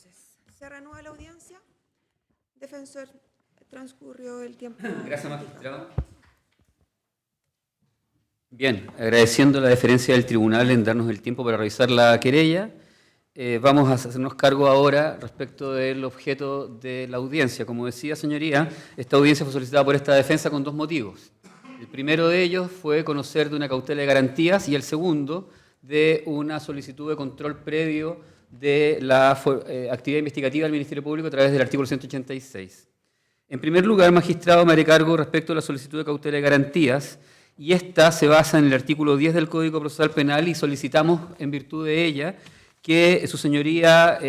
Entonces, se reanuda la audiencia. Defensor, transcurrió el tiempo. Gracias, magistrado. Bien, agradeciendo la deferencia del tribunal en darnos el tiempo para revisar la querella, vamos a hacernos cargo ahora respecto del objeto de la audiencia. Como decía, señoría, esta audiencia fue solicitada por esta defensa con dos motivos. El primero de ellos fue conocer de una cautela de garantías y el segundo de una solicitud de control previo de la actividad investigativa del Ministerio Público a través del artículo 186. En primer lugar, magistrado, me haré cargo respecto a la solicitud de cautela de garantías y esta se basa en el artículo 10 del Código Procesal Penal y solicitamos, en virtud de ella, que su señoría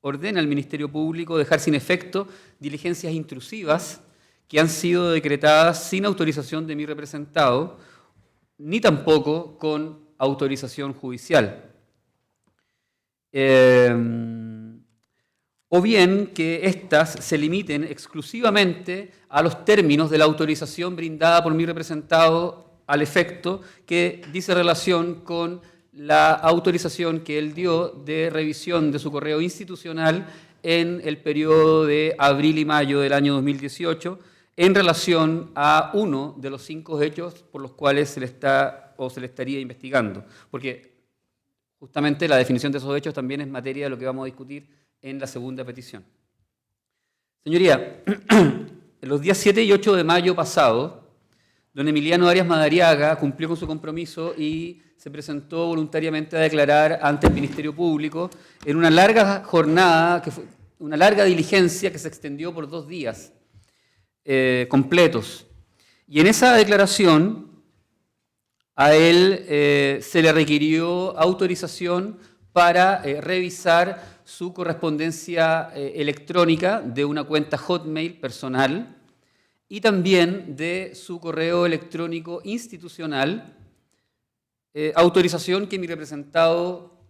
ordena al Ministerio Público dejar sin efecto diligencias intrusivas que han sido decretadas sin autorización de mi representado, ni tampoco con autorización judicial. O bien que éstas se limiten exclusivamente a los términos de la autorización brindada por mi representado al efecto que dice relación con la autorización que él dio de revisión de su correo institucional en el periodo de abril y mayo del año 2018 en relación a uno de los 5 hechos por los cuales se le estaría investigando. Porque justamente la definición de esos hechos también es materia de lo que vamos a discutir en la segunda petición. Señoría, en los días 7 y 8 de mayo pasado, don Emiliano Arias Madariaga cumplió con su compromiso y se presentó voluntariamente a declarar ante el Ministerio Público en una larga jornada, que fue una larga diligencia que se extendió por 2 días completos. Y en esa declaración a él se le requirió autorización para revisar su correspondencia electrónica de una cuenta Hotmail personal y también de su correo electrónico institucional, autorización que mi representado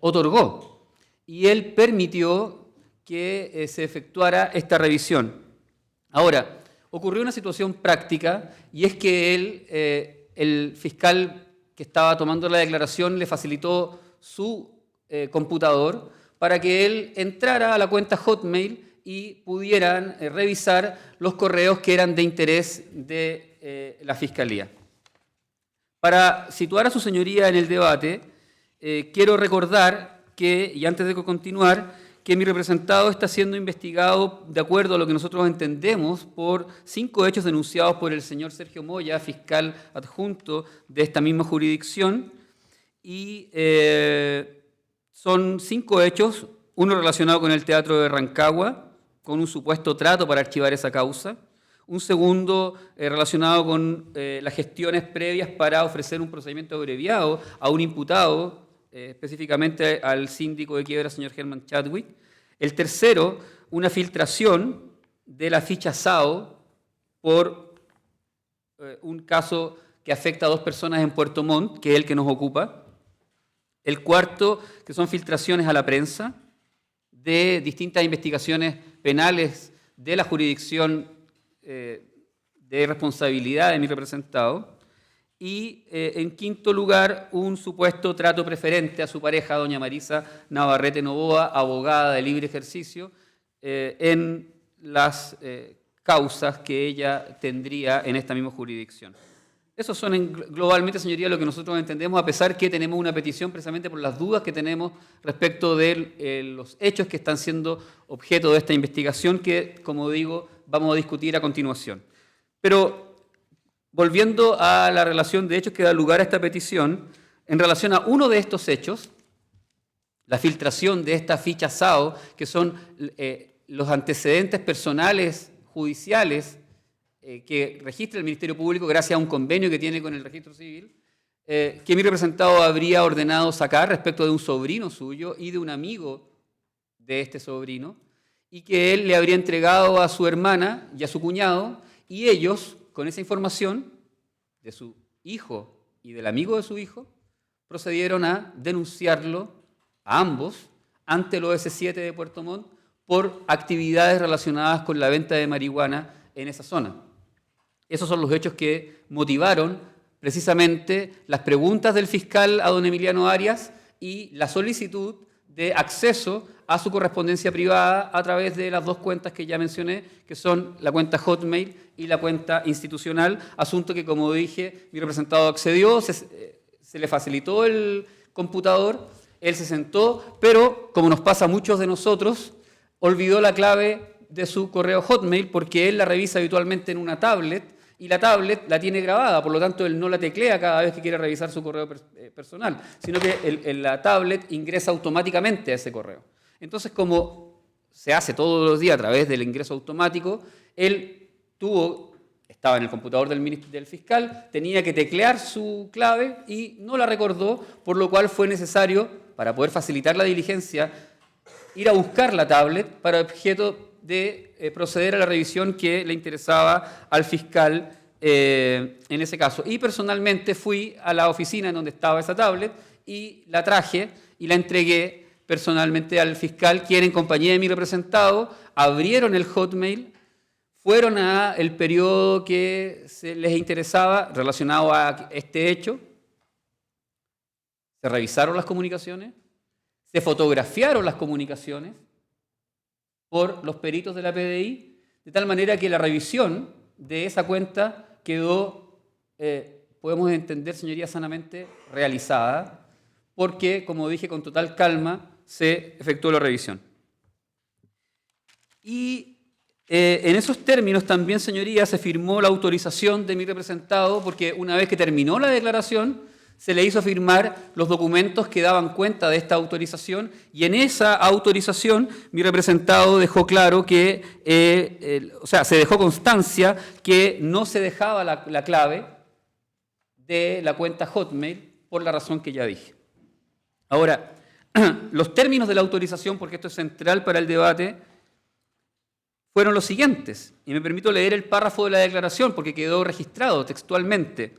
otorgó. Y él permitió que se efectuara esta revisión. Ahora, ocurrió una situación práctica y es que él, el fiscal que estaba tomando la declaración, le facilitó su computador para que él entrara a la cuenta Hotmail y pudieran revisar los correos que eran de interés de la Fiscalía. Para situar a su señoría en el debate, quiero recordar que, y antes de continuar, que mi representado está siendo investigado de acuerdo a lo que nosotros entendemos por 5 hechos denunciados por el señor Sergio Moya, fiscal adjunto de esta misma jurisdicción, y son 5 hechos, uno relacionado con el Teatro de Rancagua, con un supuesto trato para archivar esa causa, un segundo relacionado con las gestiones previas para ofrecer un procedimiento abreviado a un imputado, específicamente al síndico de quiebra, señor Herman Chadwick. El tercero, una filtración de la ficha SAO por un caso que afecta a 2 personas en Puerto Montt, que es el que nos ocupa. El cuarto, que son filtraciones a la prensa de distintas investigaciones penales de la jurisdicción de responsabilidad de mi representado. Y en quinto lugar, un supuesto trato preferente a su pareja, doña Marisa Navarrete Novoa, abogada de libre ejercicio, en las causas que ella tendría en esta misma jurisdicción. Eso son globalmente, señoría, lo que nosotros entendemos, a pesar que tenemos una petición precisamente por las dudas que tenemos respecto de los hechos que están siendo objeto de esta investigación que, como digo, vamos a discutir a continuación. Pero, volviendo a la relación de hechos que da lugar a esta petición, en relación a uno de estos hechos, la filtración de esta ficha SAO, que son los antecedentes personales judiciales que registra el Ministerio Público gracias a un convenio que tiene con el Registro Civil, que mi representado habría ordenado sacar respecto de un sobrino suyo y de un amigo de este sobrino, y que él le habría entregado a su hermana y a su cuñado, y ellos, con esa información de su hijo y del amigo de su hijo, procedieron a denunciarlo a ambos ante el OS7 de Puerto Montt por actividades relacionadas con la venta de marihuana en esa zona. Esos son los hechos que motivaron precisamente las preguntas del fiscal a don Emiliano Arias y la solicitud de acceso a su correspondencia privada a través de las dos cuentas que ya mencioné, que son la cuenta Hotmail y la cuenta institucional, asunto que, como dije, mi representado accedió, se le facilitó el computador, él se sentó, pero, como nos pasa a muchos de nosotros, olvidó la clave de su correo Hotmail porque él la revisa habitualmente en una tablet y la tablet la tiene grabada, por lo tanto él no la teclea cada vez que quiere revisar su correo personal, sino que la tablet ingresa automáticamente a ese correo. Entonces, como se hace todos los días a través del ingreso automático, él estaba en el computador del fiscal, tenía que teclear su clave y no la recordó, por lo cual fue necesario, para poder facilitar la diligencia, ir a buscar la tablet para objeto de proceder a la revisión que le interesaba al fiscal en ese caso. Y personalmente fui a la oficina en donde estaba esa tablet y la traje y la entregué personalmente al fiscal, quien en compañía de mi representado abrieron el Hotmail, fueron al periodo que les interesaba relacionado a este hecho, se revisaron las comunicaciones, se fotografiaron las comunicaciones por los peritos de la PDI, de tal manera que la revisión de esa cuenta quedó, podemos entender, señoría, sanamente realizada, porque, como dije, con total calma se efectuó la revisión. Y en esos términos también, señoría, se firmó la autorización de mi representado, porque una vez que terminó la declaración, se le hizo firmar los documentos que daban cuenta de esta autorización, y en esa autorización mi representado dejó claro que, se dejó constancia que no se dejaba la clave de la cuenta Hotmail por la razón que ya dije. Ahora, los términos de la autorización, porque esto es central para el debate, fueron los siguientes, y me permito leer el párrafo de la declaración porque quedó registrado textualmente.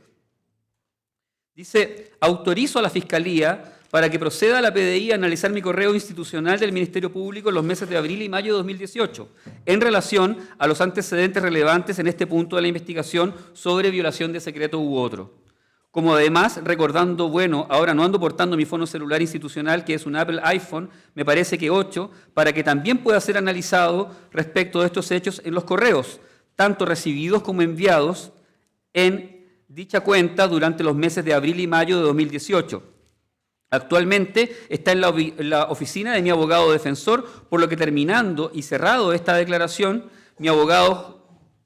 Dice: autorizo a la Fiscalía para que proceda a la PDI a analizar mi correo institucional del Ministerio Público en los meses de abril y mayo de 2018, en relación a los antecedentes relevantes en este punto de la investigación sobre violación de secreto u otro. Como además, recordando, bueno, ahora no ando portando mi fono celular institucional, que es un Apple iPhone, me parece que 8, para que también pueda ser analizado respecto de estos hechos en los correos, tanto recibidos como enviados en dicha cuenta durante los meses de abril y mayo de 2018. Actualmente está en la oficina de mi abogado defensor, por lo que, terminando y cerrado esta declaración, mi abogado,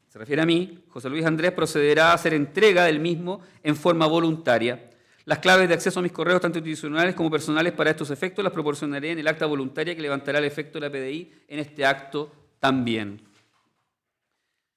se refiere a mí, José Luis Andrés, procederá a hacer entrega del mismo en forma voluntaria. Las claves de acceso a mis correos, tanto institucionales como personales, para estos efectos las proporcionaré en el acta voluntaria que levantará el efecto de la PDI en este acto también.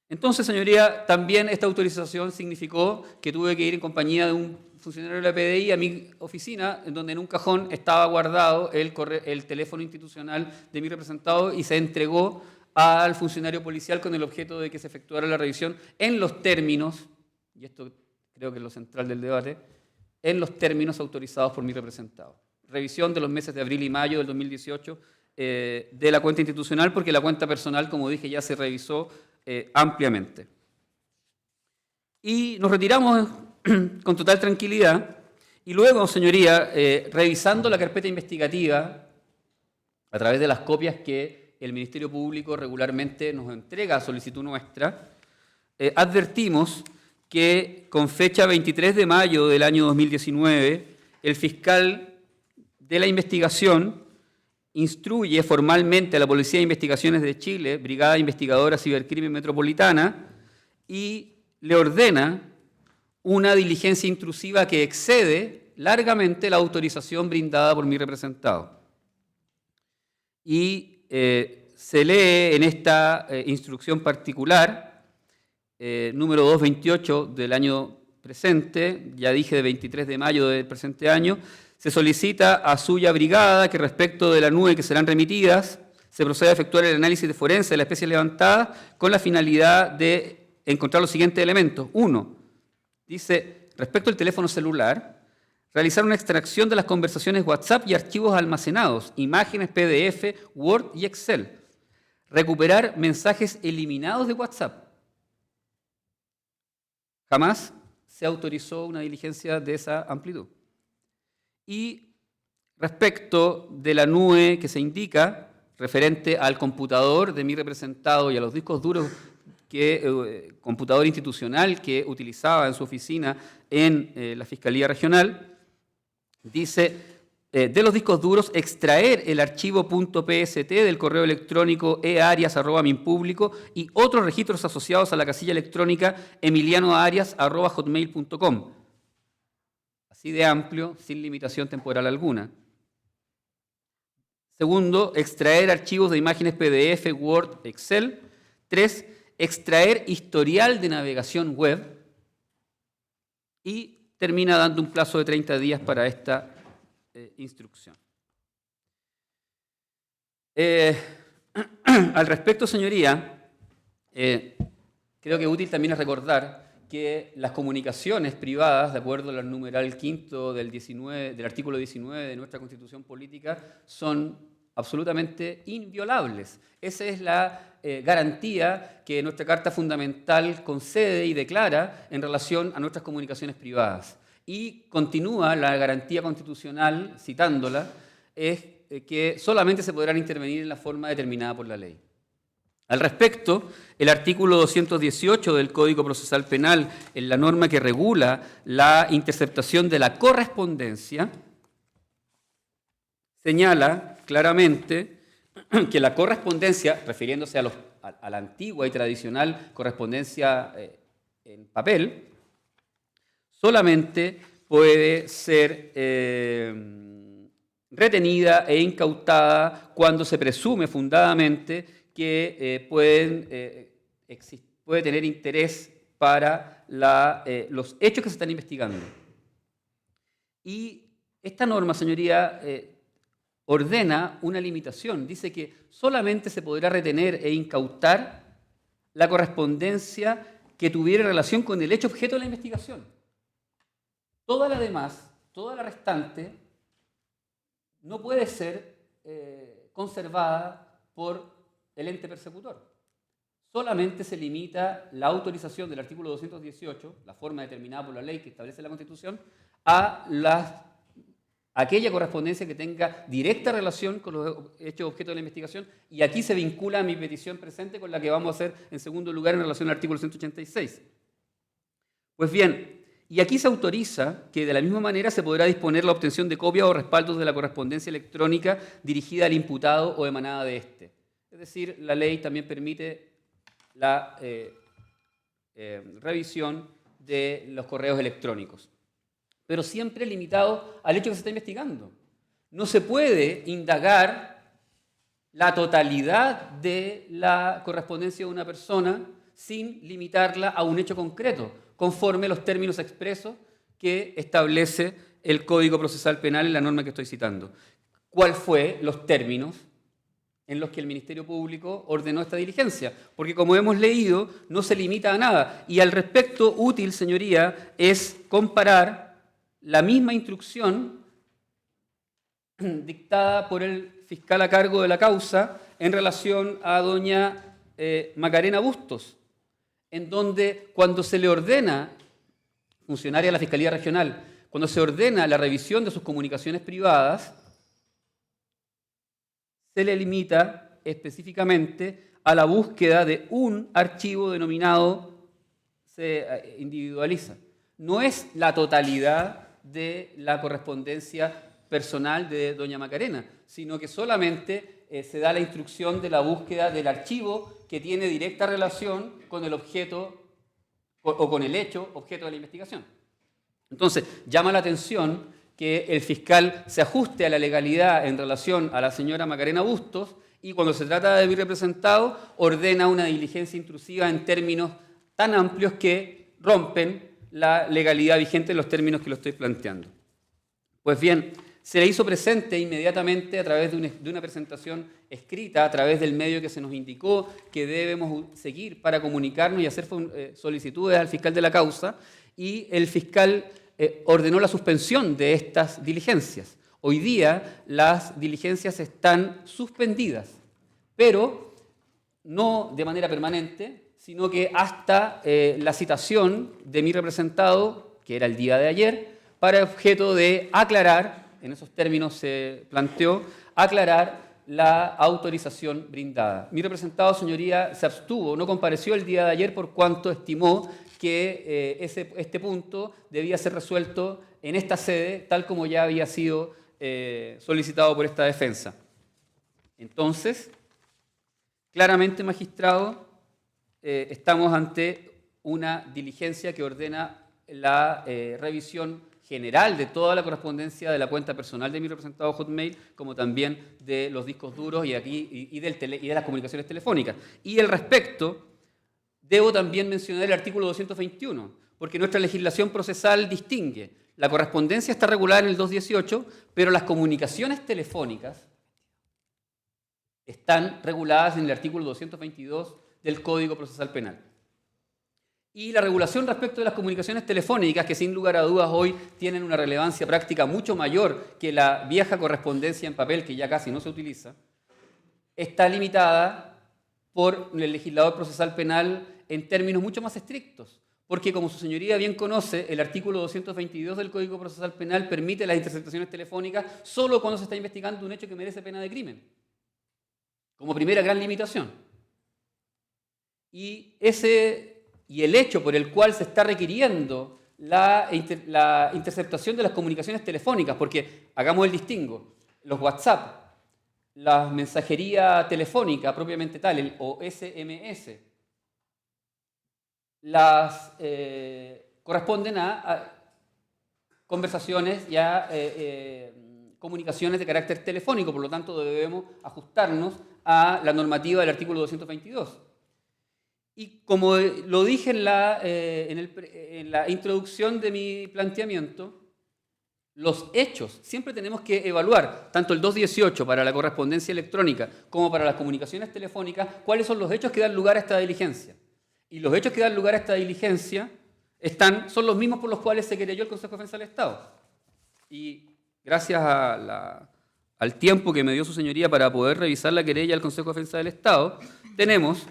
Entonces, señoría, también esta autorización significó que tuve que ir en compañía de un funcionario de la PDI a mi oficina, en donde en un cajón estaba guardado el teléfono institucional de mi representado y se entregó al funcionario policial con el objeto de que se efectuara la revisión en los términos, y esto creo que es lo central del debate, en los términos autorizados por mi representado. Revisión de los meses de abril y mayo del 2018 de la cuenta institucional, porque la cuenta personal, como dije, ya se revisó ampliamente. Y nos retiramos con total tranquilidad, y luego, señoría, revisando la carpeta investigativa a través de las copias que el Ministerio Público regularmente nos entrega a solicitud nuestra, advertimos que con fecha 23 de mayo del año 2019, el fiscal de la investigación instruye formalmente a la Policía de Investigaciones de Chile, Brigada Investigadora Cibercrimen Metropolitana, y le ordena una diligencia intrusiva que excede largamente la autorización brindada por mi representado. Y se lee en esta instrucción particular, número 228 del año presente, ya dije de 23 de mayo del presente año, se solicita a suya brigada que respecto de la nube que serán remitidas, se proceda a efectuar el análisis de forense de la especie levantada con la finalidad de encontrar los siguientes elementos. 1. Dice, respecto al teléfono celular, realizar una extracción de las conversaciones WhatsApp y archivos almacenados, imágenes, PDF, Word y Excel. Recuperar mensajes eliminados de WhatsApp. Jamás se autorizó una diligencia de esa amplitud. Y respecto de la nube que se indica, referente al computador de mi representado y a los discos duros computador institucional que utilizaba en su oficina en la Fiscalía Regional, dice, de los discos duros, extraer el archivo .pst del correo electrónico earias@minpublico y otros registros asociados a la casilla electrónica emilianoarias@hotmail.com. Así de amplio, sin limitación temporal alguna. Segundo, extraer archivos de imágenes PDF, Word, Excel. 3, extraer historial de navegación web. Y termina dando un plazo de 30 días para esta instrucción. Al respecto, señoría, creo que útil también es recordar que las comunicaciones privadas, de acuerdo al numeral 5 del artículo 19 de nuestra Constitución Política, son absolutamente inviolables. Esa es la garantía que nuestra Carta Fundamental concede y declara en relación a nuestras comunicaciones privadas. Y continúa la garantía constitucional, citándola, es que solamente se podrán intervenir en la forma determinada por la ley. Al respecto, el artículo 218 del Código Procesal Penal, en la norma que regula la interceptación de la correspondencia, señala claramente que la correspondencia, refiriéndose a la antigua y tradicional correspondencia en papel, solamente puede ser retenida e incautada cuando se presume fundadamente que puede tener interés para los hechos que se están investigando. Y esta norma, señoría, ordena una limitación. Dice que solamente se podrá retener e incautar la correspondencia que tuviera relación con el hecho objeto de la investigación. Toda la demás, toda la restante, no puede ser conservada por el ente persecutor. Solamente se limita la autorización del artículo 218, la forma determinada por la ley que establece la Constitución, a aquella correspondencia que tenga directa relación con los hechos objeto de la investigación, y aquí se vincula a mi petición presente con la que vamos a hacer en segundo lugar en relación al artículo 186. Pues bien, y aquí se autoriza que de la misma manera se podrá disponer la obtención de copias o respaldos de la correspondencia electrónica dirigida al imputado o emanada de éste. Es decir, la ley también permite la revisión de los correos electrónicos, pero siempre limitado al hecho que se está investigando. No se puede indagar la totalidad de la correspondencia de una persona sin limitarla a un hecho concreto, conforme a los términos expresos que establece el Código Procesal Penal en la norma que estoy citando. ¿Cuáles fueron los términos en los que el Ministerio Público ordenó esta diligencia? Porque, como hemos leído, no se limita a nada. Y al respecto, útil, señoría, es comparar la misma instrucción dictada por el fiscal a cargo de la causa en relación a doña Macarena Bustos, en donde cuando se le ordena, funcionaria de la Fiscalía Regional, cuando se ordena la revisión de sus comunicaciones privadas, se le limita específicamente a la búsqueda de un archivo denominado, se individualiza. No es la totalidad de la correspondencia personal de doña Macarena, sino que solamente se da la instrucción de la búsqueda del archivo que tiene directa relación con el objeto o con el hecho objeto de la investigación. Entonces, llama la atención que el fiscal se ajuste a la legalidad en relación a la señora Macarena Bustos y cuando se trata de mi representado ordena una diligencia intrusiva en términos tan amplios que rompen la legalidad vigente en los términos que lo estoy planteando. Pues bien, se le hizo presente inmediatamente a través de una presentación escrita, a través del medio que se nos indicó que debemos seguir para comunicarnos y hacer solicitudes al fiscal de la causa, y el fiscal ordenó la suspensión de estas diligencias. Hoy día las diligencias están suspendidas, pero no de manera permanente, sino que hasta la citación de mi representado, que era el día de ayer, para objeto de aclarar en esos términos se planteó, aclarar la autorización brindada. Mi representado, señoría, se abstuvo, no compareció el día de ayer por cuanto estimó que este punto debía ser resuelto en esta sede, tal como ya había sido solicitado por esta defensa. Entonces, claramente, magistrado, estamos ante una diligencia que ordena la revisión general de toda la correspondencia de la cuenta personal de mi representado Hotmail, como también de los discos duros y de las comunicaciones telefónicas. Y al respecto, debo también mencionar el artículo 221, porque nuestra legislación procesal distingue. La correspondencia está regulada en el 218, pero las comunicaciones telefónicas están reguladas en el artículo 222 del Código Procesal Penal. Y la regulación respecto de las comunicaciones telefónicas, que sin lugar a dudas hoy tienen una relevancia práctica mucho mayor que la vieja correspondencia en papel, que ya casi no se utiliza, está limitada por el legislador procesal penal en términos mucho más estrictos. Porque, como su señoría bien conoce, el artículo 222 del Código Procesal Penal permite las interceptaciones telefónicas solo cuando se está investigando un hecho que merece pena de crimen, como primera gran limitación. Y el hecho por el cual se está requiriendo la interceptación de las comunicaciones telefónicas, porque hagamos el distingo, los WhatsApp, la mensajería telefónica propiamente tal, o SMS, corresponden a conversaciones y a comunicaciones de carácter telefónico, por lo tanto debemos ajustarnos a la normativa del artículo 222. Y como lo dije en la introducción de mi planteamiento, los hechos, siempre tenemos que evaluar, tanto el 218 para la correspondencia electrónica como para las comunicaciones telefónicas, cuáles son los hechos que dan lugar a esta diligencia. Y los hechos que dan lugar a esta diligencia son los mismos por los cuales se querelló el Consejo de Defensa del Estado. Y gracias al tiempo que me dio su señoría para poder revisar la querella del Consejo de Defensa del Estado, tenemos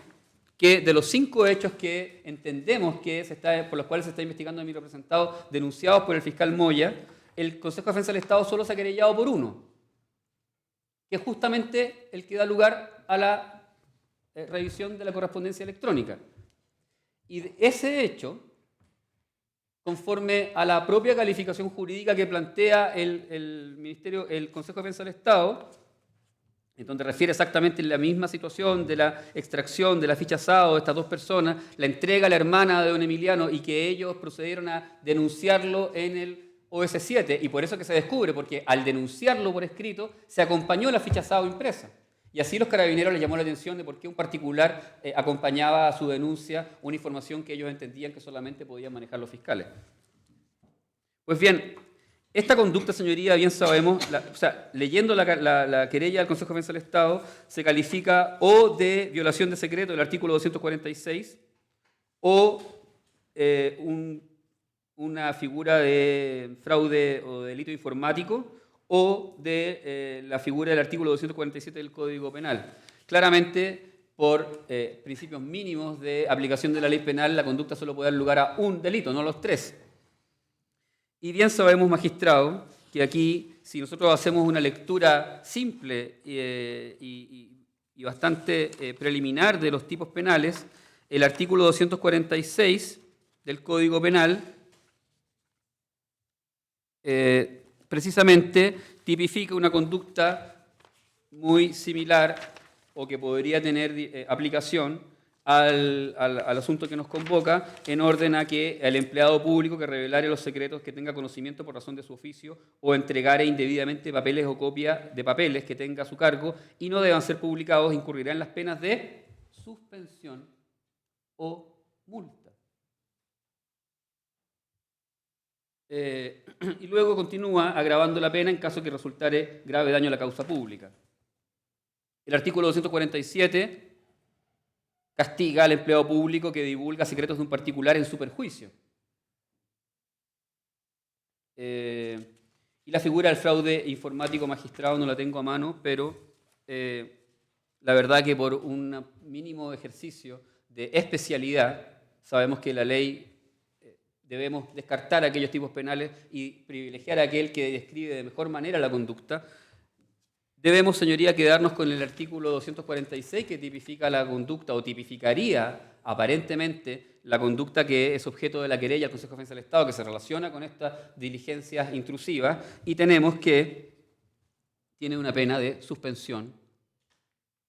que de los 5 hechos que entendemos que por los cuales se está investigando a mi representado, denunciados por el fiscal Moya, el Consejo de Defensa del Estado solo se ha querellado por uno, que es justamente el que da lugar a la revisión de la correspondencia electrónica. Y ese hecho, conforme a la propia calificación jurídica que plantea el Consejo de Defensa del Estado, en donde refiere exactamente la misma situación de la extracción de la ficha SAO de estas 2 personas, la entrega a la hermana de don Emiliano y que ellos procedieron a denunciarlo en el OS7, y por eso que se descubre, porque al denunciarlo por escrito se acompañó la ficha SAO impresa. Y así los carabineros les llamó la atención de por qué un particular acompañaba a su denuncia una información que ellos entendían que solamente podían manejar los fiscales. Pues bien, esta conducta, señoría, bien sabemos, leyendo la querella del Consejo de Defensa del Estado, se califica o de violación de secreto del artículo 246 o una figura de fraude o de delito informático o de la figura del artículo 247 del Código Penal. Claramente, por principios mínimos de aplicación de la ley penal, la conducta solo puede dar lugar a un delito, no a los 3. Y bien sabemos, magistrado, que aquí, si nosotros hacemos una lectura simple y bastante preliminar de los tipos penales, el artículo 246 del Código Penal precisamente tipifica una conducta muy similar o que podría tener aplicación al asunto que nos convoca, en orden a que el empleado público que revelare los secretos que tenga conocimiento por razón de su oficio o entregare indebidamente papeles o copias de papeles que tenga a su cargo y no deban ser publicados, incurrirá en las penas de suspensión o multa. Y luego continúa agravando la pena en caso que resultare grave daño a la causa pública. El artículo 247 castiga al empleado público que divulga secretos de un particular en su perjuicio. Y la figura del fraude informático, magistrado, no la tengo a mano, pero la verdad que por un mínimo ejercicio de especialidad, sabemos que la ley debemos descartar aquellos tipos penales y privilegiar a aquel que describe de mejor manera la conducta. Debemos, señoría, quedarnos con el artículo 246 que tipifica la conducta o tipificaría aparentemente la conducta que es objeto de la querella al Consejo de Defensa del Estado, que se relaciona con estas diligencias intrusivas, y tenemos que tiene una pena de suspensión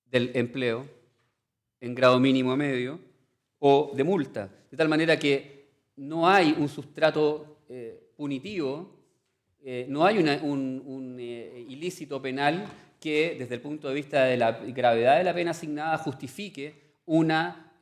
del empleo en grado mínimo medio o de multa, de tal manera que no hay un sustrato punitivo, no hay un ilícito penal que desde el punto de vista de la gravedad de la pena asignada justifique una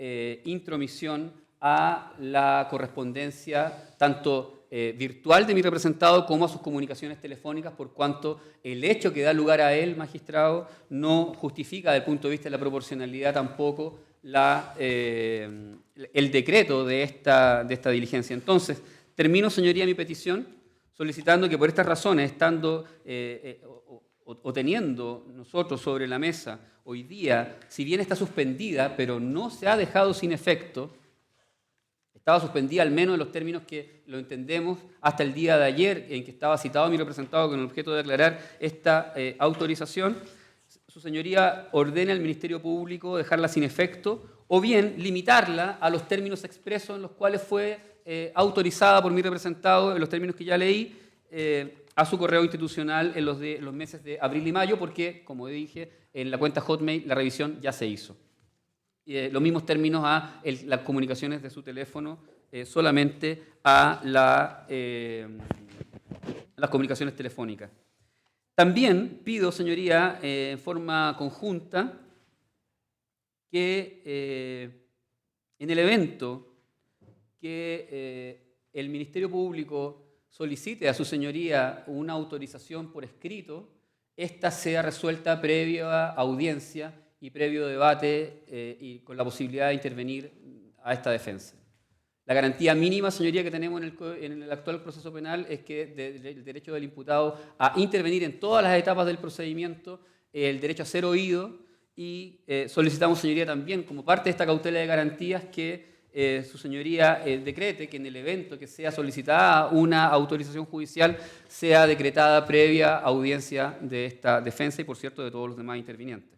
intromisión a la correspondencia tanto virtual de mi representado como a sus comunicaciones telefónicas, por cuanto el hecho que da lugar a él, magistrado, no justifica desde el punto de vista de la proporcionalidad tampoco el decreto de esta diligencia. Entonces, termino, señoría, mi petición solicitando que por estas razones, estando o teniendo nosotros sobre la mesa hoy día, si bien está suspendida, pero no se ha dejado sin efecto, estaba suspendida al menos en los términos que lo entendemos hasta el día de ayer, en que estaba citado mi representado con el objeto de aclarar esta autorización, su señoría ordena al Ministerio Público dejarla sin efecto o bien limitarla a los términos expresos en los cuales fue autorizada por mi representado, en los términos que ya leí, a su correo institucional en los meses de abril y mayo, porque, como dije, en la cuenta Hotmail la revisión ya se hizo. Los mismos términos a las comunicaciones de su teléfono, solamente a las comunicaciones telefónicas. También pido, señoría, en forma conjunta, que en el evento que el Ministerio Público solicite a su señoría una autorización por escrito, esta sea resuelta previa audiencia y previo debate y con la posibilidad de intervenir a esta defensa. La garantía mínima, señoría, que tenemos en el actual proceso penal es que el derecho del imputado a intervenir en todas las etapas del procedimiento, el derecho a ser oído, y solicitamos, señoría, también como parte de esta cautela de garantías que su señoría decrete que en el evento que sea solicitada una autorización judicial sea decretada previa audiencia de esta defensa y, por cierto, de todos los demás intervinientes.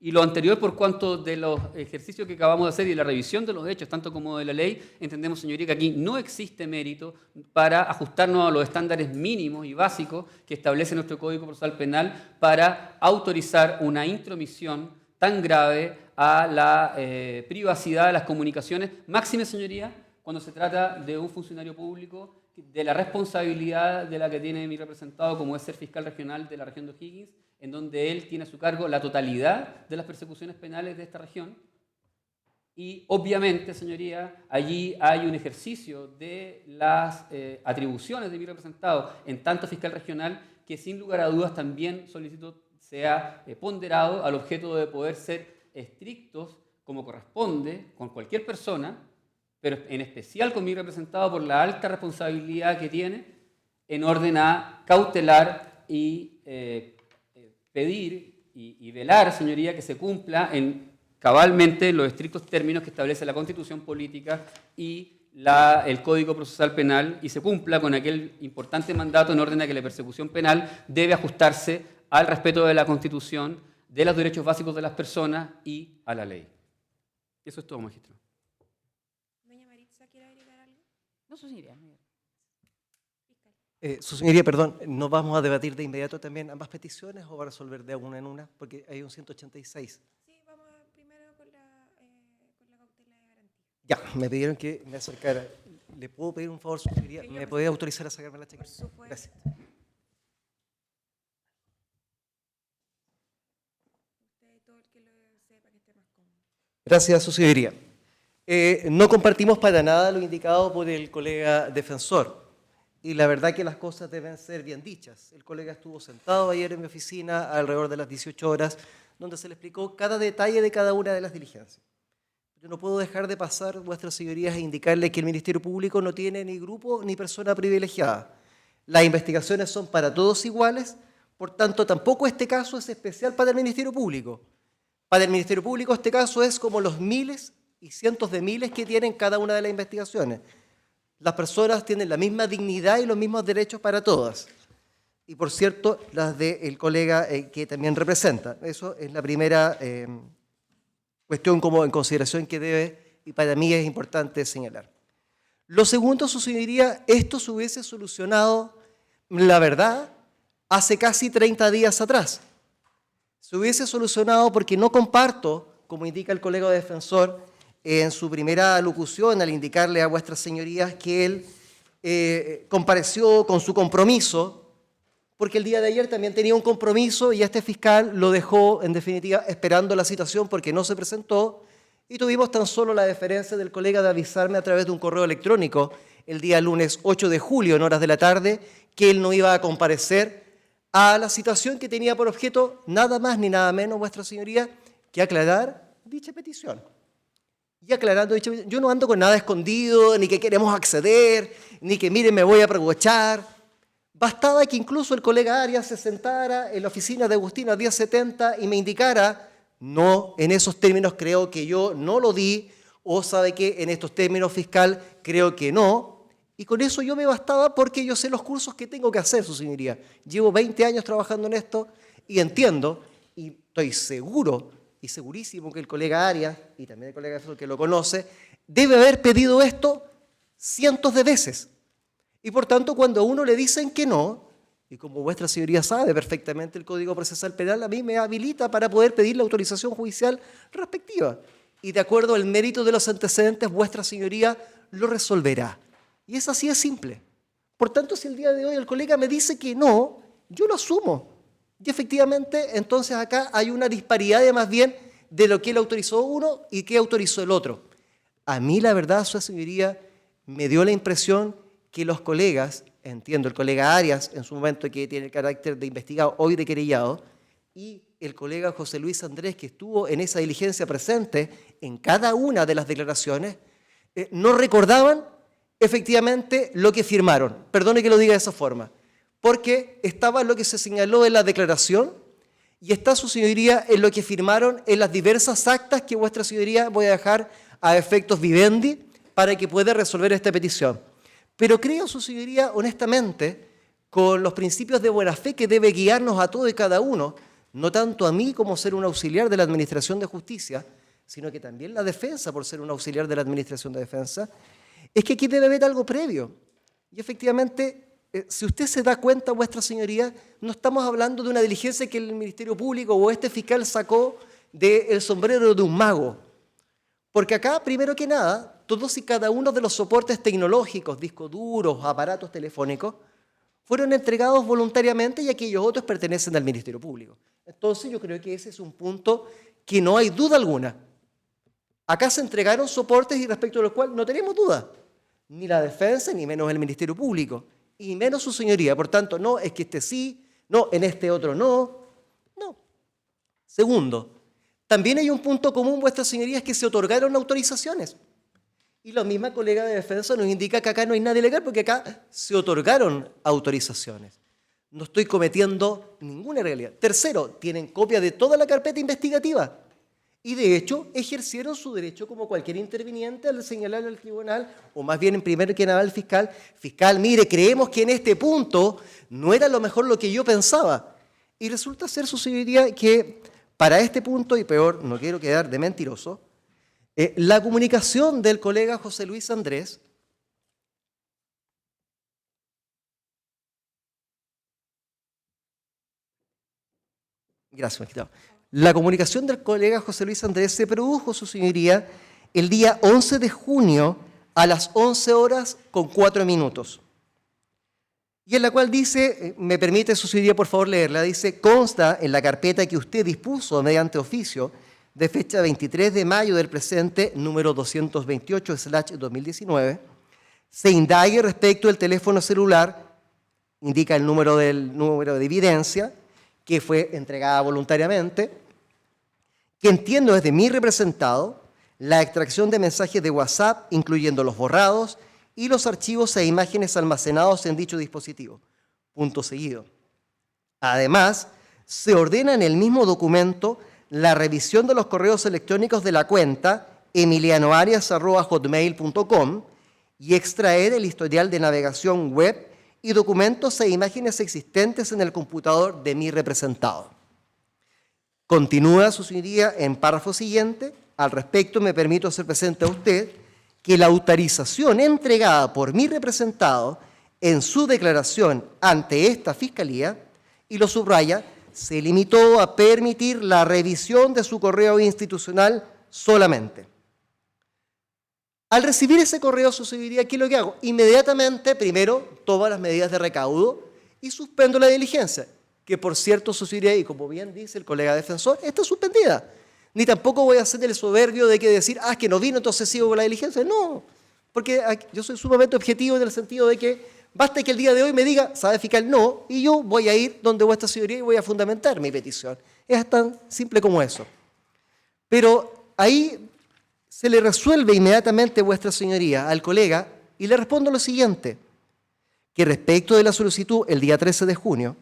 Y lo anterior, por cuanto de los ejercicios que acabamos de hacer y de la revisión de los hechos, tanto como de la ley, entendemos, señoría, que aquí no existe mérito para ajustarnos a los estándares mínimos y básicos que establece nuestro Código Procesal Penal para autorizar una intromisión tan grave a la privacidad de las comunicaciones, máxime, señoría, cuando se trata de un funcionario público, de la responsabilidad de la que tiene mi representado, como es ser fiscal regional de la región de O'Higgins, en donde él tiene a su cargo la totalidad de las persecuciones penales de esta región. Y obviamente, señoría, allí hay un ejercicio de las atribuciones de mi representado en tanto fiscal regional que sin lugar a dudas también solicito sea ponderado al objeto de poder ser estrictos como corresponde con cualquier persona, pero en especial con mi representado por la alta responsabilidad que tiene en orden a cautelar y pedir y velar, señoría, que se cumpla cabalmente los estrictos términos que establece la Constitución Política y el Código Procesal Penal y se cumpla con aquel importante mandato en orden a que la persecución penal debe ajustarse al respeto de la Constitución, de los derechos básicos de las personas y a la ley. Eso es todo, magistrado. Doña Maritza, ¿quiere agregar algo? No, su señoría. Su señoría, perdón, ¿no vamos a debatir de inmediato también ambas peticiones o va a resolver de una en una? Porque hay un 186. Sí, vamos primero con la cautela de garantía. Ya, me pidieron que me acercara. ¿Le puedo pedir un favor, su señoría? ¿Me puede autorizar a sacarme la chaqueta? Por supuesto. Gracias. Usted, todo el que lo sepa, que esté más cómodo. Gracias, su señoría. No compartimos para nada lo indicado por el colega defensor. Y la verdad que las cosas deben ser bien dichas. El colega estuvo sentado ayer en mi oficina alrededor de las 18 horas, donde se le explicó cada detalle de cada una de las diligencias. Yo no puedo dejar de pasar, vuestras señorías, a indicarle que el Ministerio Público no tiene ni grupo ni persona privilegiada. Las investigaciones son para todos iguales, por tanto, tampoco este caso es especial para el Ministerio Público. Para el Ministerio Público este caso es como los miles y cientos de miles que tienen cada una de las investigaciones. Las personas tienen la misma dignidad y los mismos derechos para todas. Y por cierto, las del colega que también representa. Eso es la primera cuestión como en consideración que debe, y para mí es importante señalar. Lo segundo, su señoría, esto se hubiese solucionado, la verdad, hace casi 30 días atrás. Se hubiese solucionado porque no comparto, como indica el colega defensor, en su primera alocución al indicarle a vuestras señorías que él compareció con su compromiso, porque el día de ayer también tenía un compromiso y este fiscal lo dejó, en definitiva, esperando la citación porque no se presentó, y tuvimos tan solo la deferencia del colega de avisarme a través de un correo electrónico el día lunes 8 de julio, en horas de la tarde, que él no iba a comparecer a la citación que tenía por objeto nada más ni nada menos, vuestra señoría, que aclarar dicha petición. Y aclarando dicha petición, yo no ando con nada escondido, ni que queremos acceder, ni que miren me voy a aprovechar. Bastaba que incluso el colega Arias se sentara en la oficina de Agustina 1070 y me indicara, no, en esos términos creo que yo no lo di, o sabe que en estos términos fiscal creo que no, y con eso yo me bastaba porque yo sé los cursos que tengo que hacer, su señoría. Llevo 20 años trabajando en esto y entiendo, y estoy seguro y segurísimo que el colega Arias, y también el colega que lo conoce, debe haber pedido esto cientos de veces. Y por tanto, cuando a uno le dicen que no, y como vuestra señoría sabe perfectamente el Código Procesal Penal, a mí me habilita para poder pedir la autorización judicial respectiva. Y de acuerdo al mérito de los antecedentes, vuestra señoría lo resolverá. Y es así de simple. Por tanto, si el día de hoy el colega me dice que no, yo lo asumo. Y efectivamente, entonces acá hay una disparidad de más bien de lo que él autorizó uno y que autorizó el otro. A mí, la verdad, su señoría, me dio la impresión que los colegas, entiendo, el colega Arias, en su momento que tiene el carácter de investigado, hoy de querellado, y el colega José Luis Andrés, que estuvo en esa diligencia presente en cada una de las declaraciones, no recordaban efectivamente lo que firmaron. Perdone que lo diga de esa forma, porque estaba lo que se señaló en la declaración y está, su señoría, en lo que firmaron en las diversas actas que vuestra señoría voy a dejar a efectos vivendi para que pueda resolver esta petición. Pero creo, su señoría, honestamente, con los principios de buena fe que debe guiarnos a todos y cada uno, no tanto a mí como ser un auxiliar de la Administración de Justicia, sino que también la defensa por ser un auxiliar de la Administración de Defensa, es que aquí debe haber algo previo. Y efectivamente, si usted se da cuenta, vuestra señoría, no estamos hablando de una diligencia que el Ministerio Público o este fiscal sacó del sombrero de un mago. Porque acá, primero que nada, todos y cada uno de los soportes tecnológicos, discos duros, aparatos telefónicos, fueron entregados voluntariamente y aquellos otros pertenecen al Ministerio Público. Entonces yo creo que ese es un punto que no hay duda alguna. Acá se entregaron soportes y respecto a los cuales no tenemos duda, ni la defensa, ni menos el Ministerio Público, y menos su señoría. Por tanto, no es que este sí, no, en este otro no. No. Segundo, también hay un punto común, vuestras señorías, que se otorgaron autorizaciones. Y la misma colega de defensa nos indica que acá no hay nada ilegal porque acá se otorgaron autorizaciones. No estoy cometiendo ninguna irregalidad. Tercero, tienen copia de toda la carpeta investigativa. Y de hecho, ejercieron su derecho como cualquier interviniente al señalarle al tribunal, o más bien en primer que nada al fiscal, fiscal, mire, creemos que en este punto no era lo mejor lo que yo pensaba. Y resulta ser, su señoría, que para este punto, y peor, no quiero quedar de mentiroso, la comunicación del colega José Luis Andrés La comunicación del colega José Luis Andrés se produjo, su señoría, el día 11 de junio a las 11:04. Y en la cual dice, me permite, su señoría, por favor leerla, dice, consta en la carpeta que usted dispuso mediante oficio de fecha 23 de mayo del presente, número 228/2019, se indague respecto del teléfono celular, indica el número de evidencia, que fue entregada voluntariamente, que entiendo desde mi representado la extracción de mensajes de WhatsApp, incluyendo los borrados y los archivos e imágenes almacenados en dicho dispositivo. Punto seguido. Además, se ordena en el mismo documento la revisión de los correos electrónicos de la cuenta emilianoarias@hotmail.com y extraer el historial de navegación web y documentos e imágenes existentes en el computador de mi representado. Continúa, su señoría, en párrafo siguiente. Al respecto, me permito hacer presente a usted que la autorización entregada por mi representado en su declaración ante esta Fiscalía, y lo subraya, se limitó a permitir la revisión de su correo institucional solamente. Al recibir ese correo, su señoría, ¿qué es lo que hago? Inmediatamente, primero, tomo las medidas de recaudo y suspendo la diligencia, que por cierto, su señoría, y como bien dice el colega defensor, está suspendida. Ni tampoco voy a hacer el soberbio de que decir, es que no vino, entonces sigo con la diligencia. No, porque yo soy sumamente objetivo en el sentido de que basta que el día de hoy me diga, sabe fiscal, no, y yo voy a ir donde vuestra señoría y voy a fundamentar mi petición. Es tan simple como eso. Pero ahí se le resuelve inmediatamente, vuestra señoría, al colega, y le respondo lo siguiente, que respecto de la solicitud el día 13 de junio,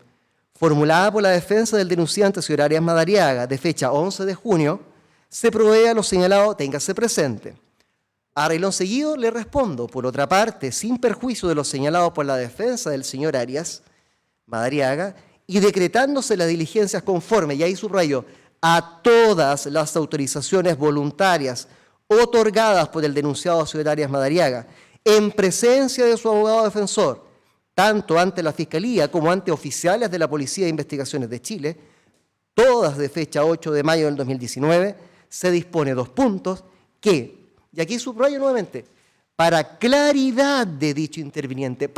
formulada por la defensa del denunciante, señor Arias Madariaga, de fecha 11 de junio, se provee a lo señalado, téngase presente. A renglón seguido le respondo, por otra parte, sin perjuicio de lo señalado por la defensa del señor Arias Madariaga, y decretándose las diligencias conforme, y ahí subrayo, a todas las autorizaciones voluntarias otorgadas por el denunciado señor Arias Madariaga, en presencia de su abogado defensor, tanto ante la Fiscalía como ante oficiales de la Policía de Investigaciones de Chile, todas de fecha 8 de mayo del 2019, se dispone 2 puntos que, y aquí subrayo nuevamente, para claridad de dicho interviniente,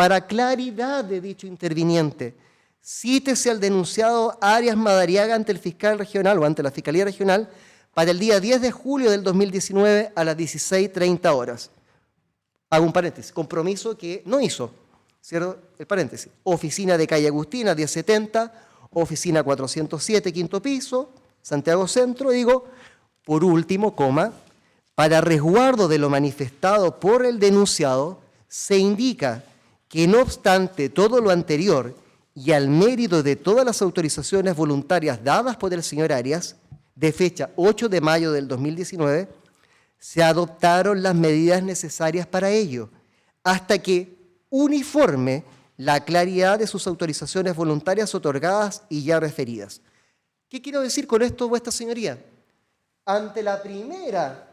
cítese al denunciado Arias Madariaga ante el fiscal regional o ante la Fiscalía Regional para el día 10 de julio del 2019 a las 16:30 horas. Hago un paréntesis, compromiso que no hizo. Cierro el paréntesis. Oficina de calle Agustina, 1070, oficina 407, quinto piso, Santiago Centro. Digo, por último, para resguardo de lo manifestado por el denunciado, se indica que no obstante todo lo anterior y al mérito de todas las autorizaciones voluntarias dadas por el señor Arias, de fecha 8 de mayo del 2019, se adoptaron las medidas necesarias para ello, hasta que uniforme la claridad de sus autorizaciones voluntarias otorgadas y ya referidas. ¿Qué quiero decir con esto, vuestra señoría? Ante la primera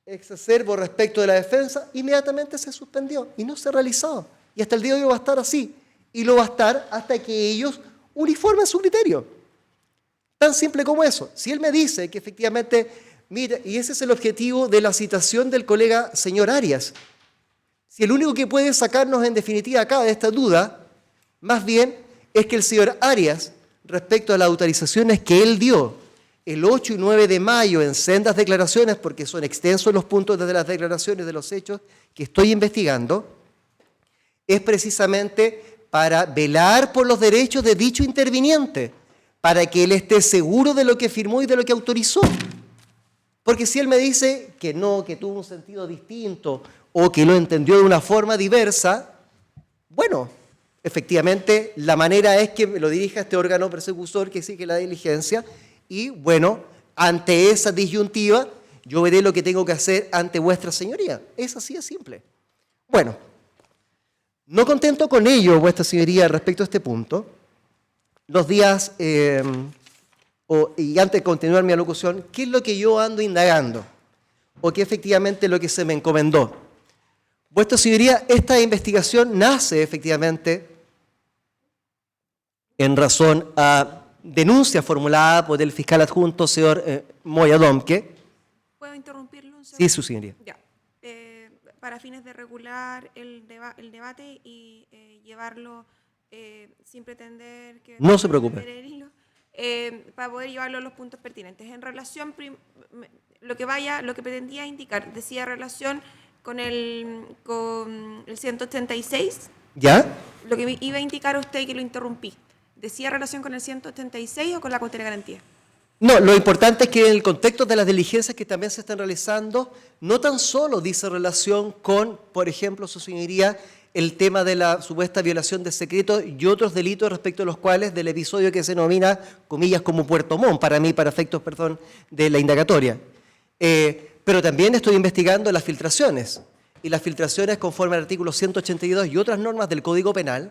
exacerbo respecto de la defensa, inmediatamente se suspendió y no se ha realizado. Y hasta el día de hoy va a estar así. Y lo va a estar hasta que ellos uniformen su criterio. Tan simple como eso. Si él me dice que efectivamente, mira, y ese es el objetivo de la citación del colega señor Arias, si el único que puede sacarnos en definitiva acá de esta duda, más bien es que el señor Arias, respecto a las autorizaciones que él dio el 8 y 9 de mayo en sendas declaraciones, porque son extensos los puntos desde las declaraciones de los hechos que estoy investigando, es precisamente para velar por los derechos de dicho interviniente, para que él esté seguro de lo que firmó y de lo que autorizó. Porque si él me dice que no, que tuvo un sentido distinto o que lo entendió de una forma diversa, bueno, efectivamente la manera es que me lo dirija a este órgano persecutor que sigue la diligencia y, bueno, ante esa disyuntiva yo veré lo que tengo que hacer ante vuestra señoría. Es así de simple. Bueno, no contento con ello, vuestra señoría, respecto a este punto, los días, y antes de continuar mi alocución, ¿qué es lo que yo ando indagando? ¿O qué efectivamente es lo que se me encomendó? Vuestra señoría, esta investigación nace efectivamente en razón a denuncia formulada por el fiscal adjunto, señor Moya Domke. ¿Puedo interrumpirlo un segundo? Sí, su señoría. Ya. Para fines de regular el debate y llevarlo sin pretender que... No se preocupe. Para poder llevarlo a los puntos pertinentes. En relación, lo que pretendía indicar, decía relación con el 186. ¿Ya? Lo que iba a indicar a usted y que lo interrumpí. ¿Decía relación con el 186 o con la cuota de garantía? No, lo importante es que en el contexto de las diligencias que también se están realizando, no tan solo dice relación con, por ejemplo, su señoría, el tema de la supuesta violación de secreto y otros delitos respecto a los cuales del episodio que se denomina, comillas, como Puerto Montt, para mí, para efectos, perdón, de la indagatoria. Pero también estoy investigando las filtraciones. Y las filtraciones, conforme al artículo 182 y otras normas del Código Penal,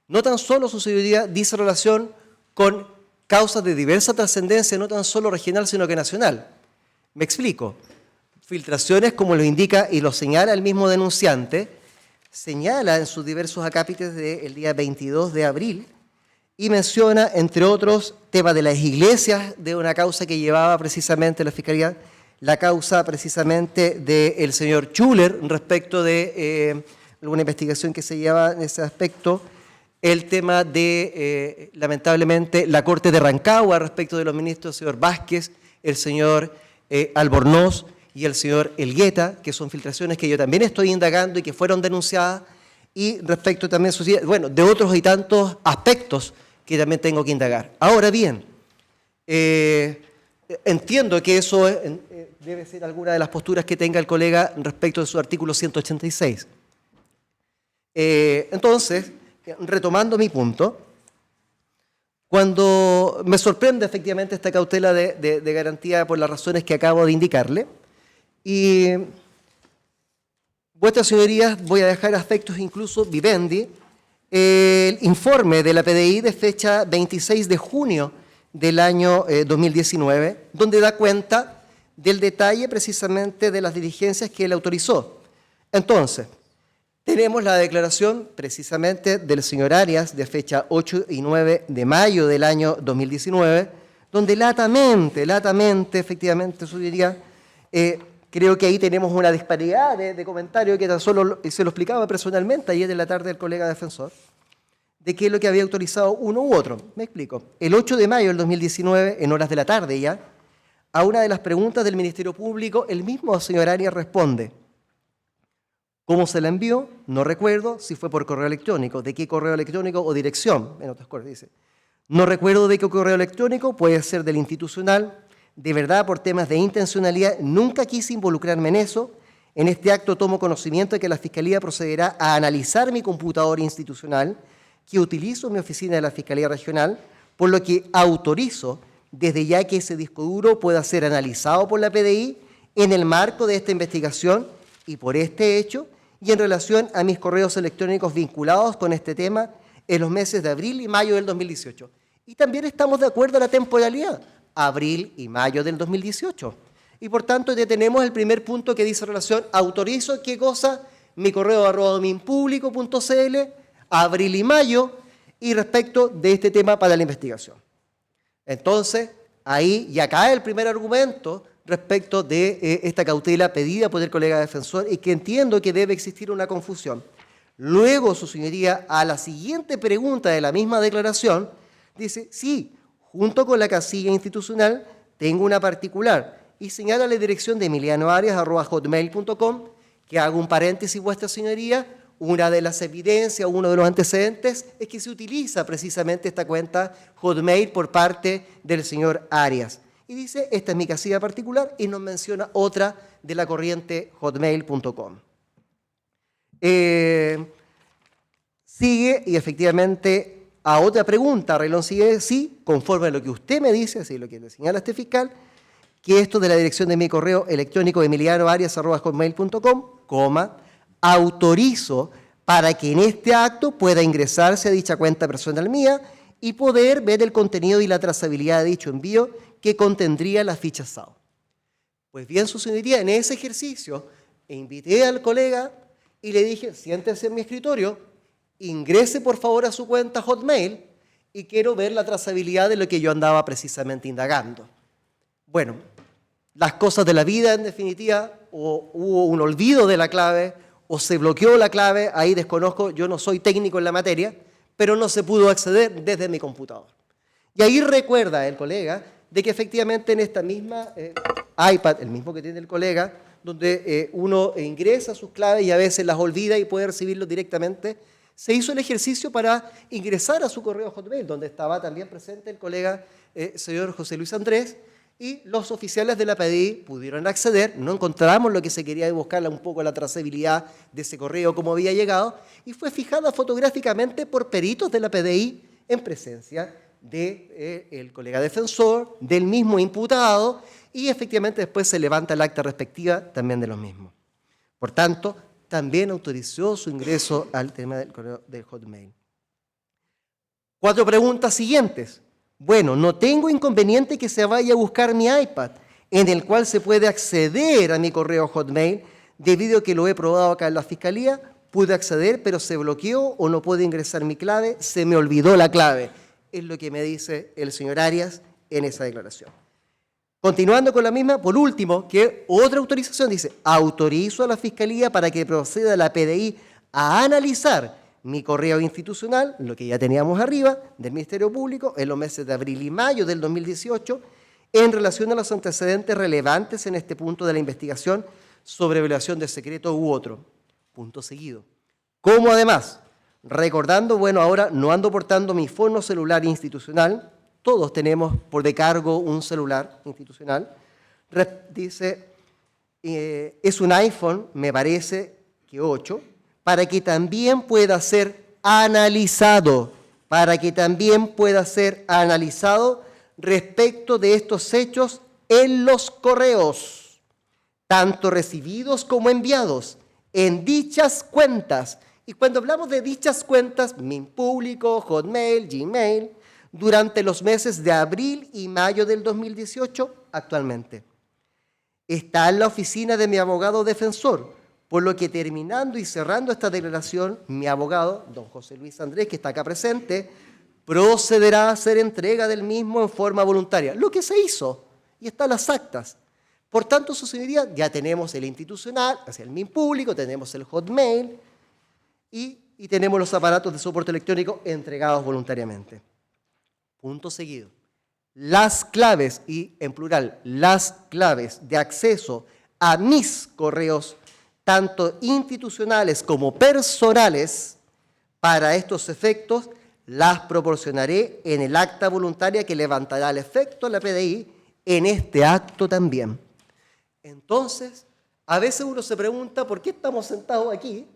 no tan solo, su señoría, dice relación con causas de diversa trascendencia, no tan solo regional, sino que nacional. Me explico. Filtraciones, como lo indica y lo señala el mismo denunciante, señala en sus diversos acápites del día 22 de abril y menciona, entre otros, temas de las iglesias, de una causa que llevaba precisamente la Fiscalía, la causa precisamente del señor Schuller respecto de alguna investigación que se lleva en ese aspecto, el tema de, lamentablemente, la Corte de Rancagua respecto de los ministros, el señor Vázquez, el señor Albornoz y el señor Elgueta, que son filtraciones que yo también estoy indagando y que fueron denunciadas, y respecto también, bueno, de otros y tantos aspectos que también tengo que indagar. Ahora bien, entiendo que eso debe ser alguna de las posturas que tenga el colega respecto de su artículo 186. Entonces, retomando mi punto, cuando me sorprende efectivamente esta cautela de garantía por las razones que acabo de indicarle, y vuestras señorías, voy a dejar aspectos incluso vivendi, el informe de la PDI de fecha 26 de junio del año 2019, donde da cuenta del detalle precisamente de las diligencias que él autorizó. Entonces, tenemos la declaración precisamente del señor Arias de fecha 8 y 9 de mayo del año 2019, donde latamente, efectivamente, su diría, creo que ahí tenemos una disparidad de comentarios que tan solo se lo explicaba personalmente ayer en la tarde el colega defensor, de qué es lo que había autorizado uno u otro. Me explico. El 8 de mayo del 2019, en horas de la tarde ya, a una de las preguntas del Ministerio Público, el mismo señor Arias responde: ¿cómo se la envió? No recuerdo si fue por correo electrónico, de qué correo electrónico o dirección, en otras cosas dice. No recuerdo de qué correo electrónico, puede ser del institucional. De verdad, por temas de intencionalidad, nunca quise involucrarme en eso. En este acto tomo conocimiento de que la Fiscalía procederá a analizar mi computador institucional que utilizo en mi oficina de la Fiscalía Regional, por lo que autorizo desde ya que ese disco duro pueda ser analizado por la PDI en el marco de esta investigación y por este hecho, y en relación a mis correos electrónicos vinculados con este tema en los meses de abril y mayo del 2018. Y también estamos de acuerdo a la temporalidad, abril y mayo del 2018. Y por tanto, ya tenemos el primer punto que dice relación, autorizo, ¿qué cosa? Mi correo @dominpublico.cl, abril y mayo, y respecto de este tema para la investigación. Entonces, ahí ya cae el primer argumento respecto de esta cautela pedida por el colega defensor y que entiendo que debe existir una confusión. Luego, su señoría, a la siguiente pregunta de la misma declaración, dice, sí, junto con la casilla institucional, tengo una particular, y señala la dirección de emilianoarias@hotmail.com, que hago un paréntesis, vuestra señoría, una de las evidencias, uno de los antecedentes, es que se utiliza precisamente esta cuenta Hotmail por parte del señor Arias. Y dice, esta es mi casilla particular, y nos menciona otra de la corriente hotmail.com. Sigue, y efectivamente, a otra pregunta, Arreglón sigue, sí, conforme a lo que usted me dice, así lo que le señala este fiscal, que esto de la dirección de mi correo electrónico emilianoarias@hotmail.com, autorizo para que en este acto pueda ingresarse a dicha cuenta personal mía y poder ver el contenido y la trazabilidad de dicho envío que contendría la ficha SAO. Pues bien, su señoría, en ese ejercicio invité al colega y le dije, siéntese en mi escritorio, ingrese por favor a su cuenta Hotmail y quiero ver la trazabilidad de lo que yo andaba precisamente indagando. Bueno, las cosas de la vida en definitiva, o hubo un olvido de la clave, o se bloqueó la clave, ahí desconozco, yo no soy técnico en la materia, pero no se pudo acceder desde mi computador. Y ahí recuerda el colega de que efectivamente en esta misma iPad, el mismo que tiene el colega, donde uno ingresa sus claves y a veces las olvida y puede recibirlos directamente, se hizo el ejercicio para ingresar a su correo Hotmail, donde estaba también presente el colega señor José Luis Andrés, y los oficiales de la PDI pudieron acceder, no encontramos lo que se quería buscar, un poco la trazabilidad de ese correo, cómo había llegado, y fue fijada fotográficamente por peritos de la PDI en presencia del colega defensor, del mismo imputado, y efectivamente después se levanta el acta respectiva también de los mismos. Por tanto, también autorizó su ingreso al tema del correo del Hotmail. 4 preguntas siguientes. Bueno, no tengo inconveniente que se vaya a buscar mi iPad, en el cual se puede acceder a mi correo Hotmail, debido a que lo he probado acá en la Fiscalía, pude acceder, pero se bloqueó o no puedo ingresar mi clave, se me olvidó la clave. Es lo que me dice el señor Arias en esa declaración. Continuando con la misma, por último, que otra autorización dice, autorizo a la Fiscalía para que proceda la PDI a analizar mi correo institucional, lo que ya teníamos arriba, del Ministerio Público, en los meses de abril y mayo del 2018, en relación a los antecedentes relevantes en este punto de la investigación sobre violación de secreto u otro. Punto seguido. Como además, recordando, bueno, ahora no ando portando mi fono celular institucional, todos tenemos por descargo un celular institucional, dice, es un iPhone, me parece que 8, para que también pueda ser analizado, respecto de estos hechos en los correos, tanto recibidos como enviados, en dichas cuentas. Y cuando hablamos de dichas cuentas, MinPúblico, Hotmail, Gmail, durante los meses de abril y mayo del 2018 actualmente. Está en la oficina de mi abogado defensor, por lo que terminando y cerrando esta declaración, mi abogado, don José Luis Andrés, que está acá presente, procederá a hacer entrega del mismo en forma voluntaria, lo que se hizo, y están las actas. Por tanto, su señoría, ya tenemos el institucional, hacia el MinPúblico, tenemos el Hotmail y tenemos los aparatos de soporte electrónico entregados voluntariamente. Punto seguido. Las claves, y en plural, las claves de acceso a mis correos, tanto institucionales como personales, para estos efectos, las proporcionaré en el acta voluntaria que levantará al efecto la PDI en este acto también. Entonces, a veces uno se pregunta por qué estamos sentados aquí,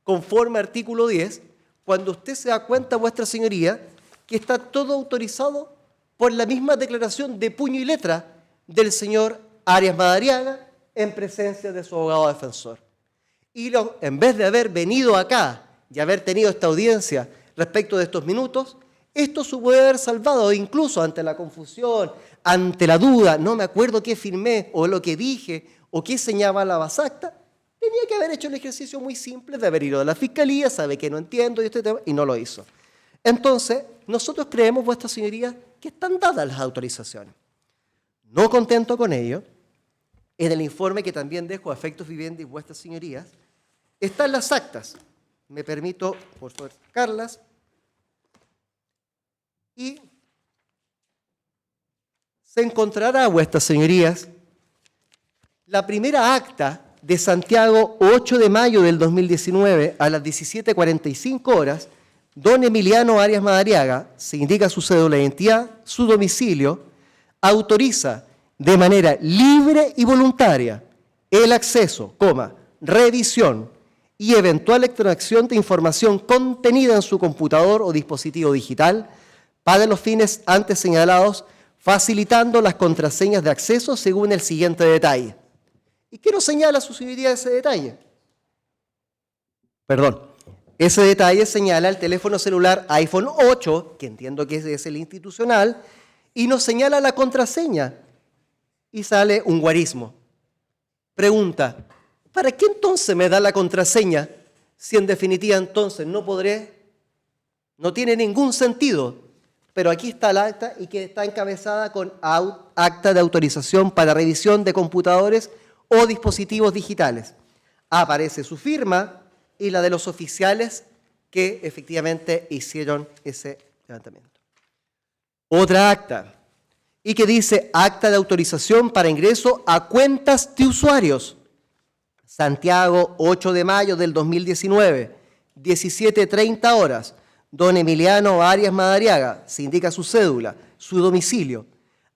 conforme artículo 10, cuando usted se da cuenta, vuestra señoría, que está todo autorizado por la misma declaración de puño y letra del señor Arias Madariaga en presencia de su abogado defensor. Y en vez de haber venido acá y haber tenido esta audiencia respecto de estos minutos, esto se puede haber salvado incluso ante la confusión, ante la duda, no me acuerdo qué firmé o lo que dije o qué señalaba la acta, tenía que haber hecho el ejercicio muy simple de haber ido a la Fiscalía, sabe que no entiendo y no lo hizo. Entonces, nosotros creemos, vuestra señoría, que están dadas las autorizaciones. No contento con ello, en el informe que también dejo a efectos vivendi, vuestras señorías, están las actas. Me permito, por favor, sacarlas. Y se encontrará, vuestras señorías, la primera acta de Santiago, 8 de mayo del 2019, a las 17:45 horas, don Emiliano Arias Madariaga, se indica su cédula de identidad, su domicilio, autoriza de manera libre y voluntaria el acceso, revisión y eventual extracción de información contenida en su computador o dispositivo digital para los fines antes señalados, facilitando las contraseñas de acceso según el siguiente detalle. ¿Y qué nos señala su señoría ese detalle? Ese detalle señala el teléfono celular iPhone 8, que entiendo que es el institucional, y nos señala la contraseña. Y sale un guarismo. Pregunta, ¿para qué entonces me da la contraseña si en definitiva entonces no podré? No tiene ningún sentido. Pero aquí está el acta y que está encabezada con acta de autorización para revisión de computadores o dispositivos digitales. Aparece su firma y la de los oficiales que efectivamente hicieron ese levantamiento. Otra acta, y que dice acta de autorización para ingreso a cuentas de usuarios. Santiago, 8 de mayo del 2019, 17:30 horas. Don Emiliano Arias Madariaga, se indica su cédula, su domicilio,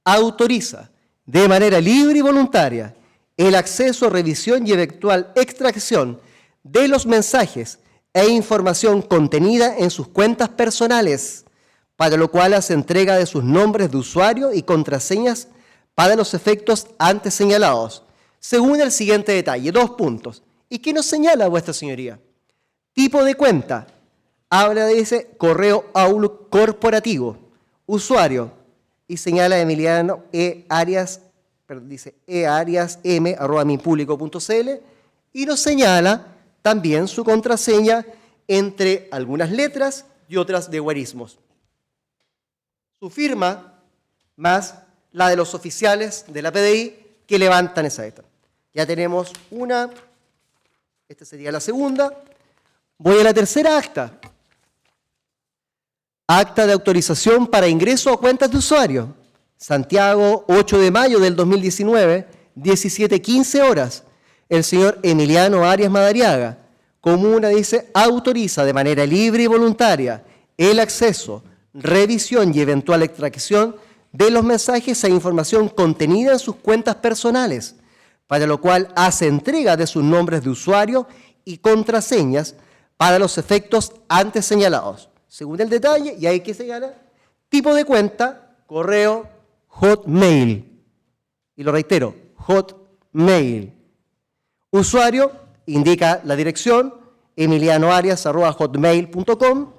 autoriza de manera libre y voluntaria el acceso, revisión y eventual extracción de los mensajes e información contenida en sus cuentas personales para lo cual hace entrega de sus nombres de usuario y contraseñas para los efectos antes señalados, según el siguiente detalle. 2 puntos. ¿Y qué nos señala vuestra señoría? Tipo de cuenta. Habla de ese correo Outlook corporativo. Usuario. Y señala Emiliano Arias, dice eariasm@minpublico.cl, y nos señala también su contraseña entre algunas letras y otras de guarismos. Su firma más la de los oficiales de la PDI que levantan esa acta. Ya tenemos una, esta sería la segunda. Voy a la tercera acta. Acta de autorización para ingreso a cuentas de usuario. Santiago, 8 de mayo del 2019, 17:15 horas. El señor Emiliano Arias Madariaga, comuna, dice, autoriza de manera libre y voluntaria el acceso, revisión y eventual extracción de los mensajes e información contenida en sus cuentas personales, para lo cual hace entrega de sus nombres de usuario y contraseñas para los efectos antes señalados. Según el detalle, y ahí que señala, tipo de cuenta, correo, Hotmail. Y lo reitero, Hotmail. Usuario, indica la dirección, emilianoarias@hotmail.com.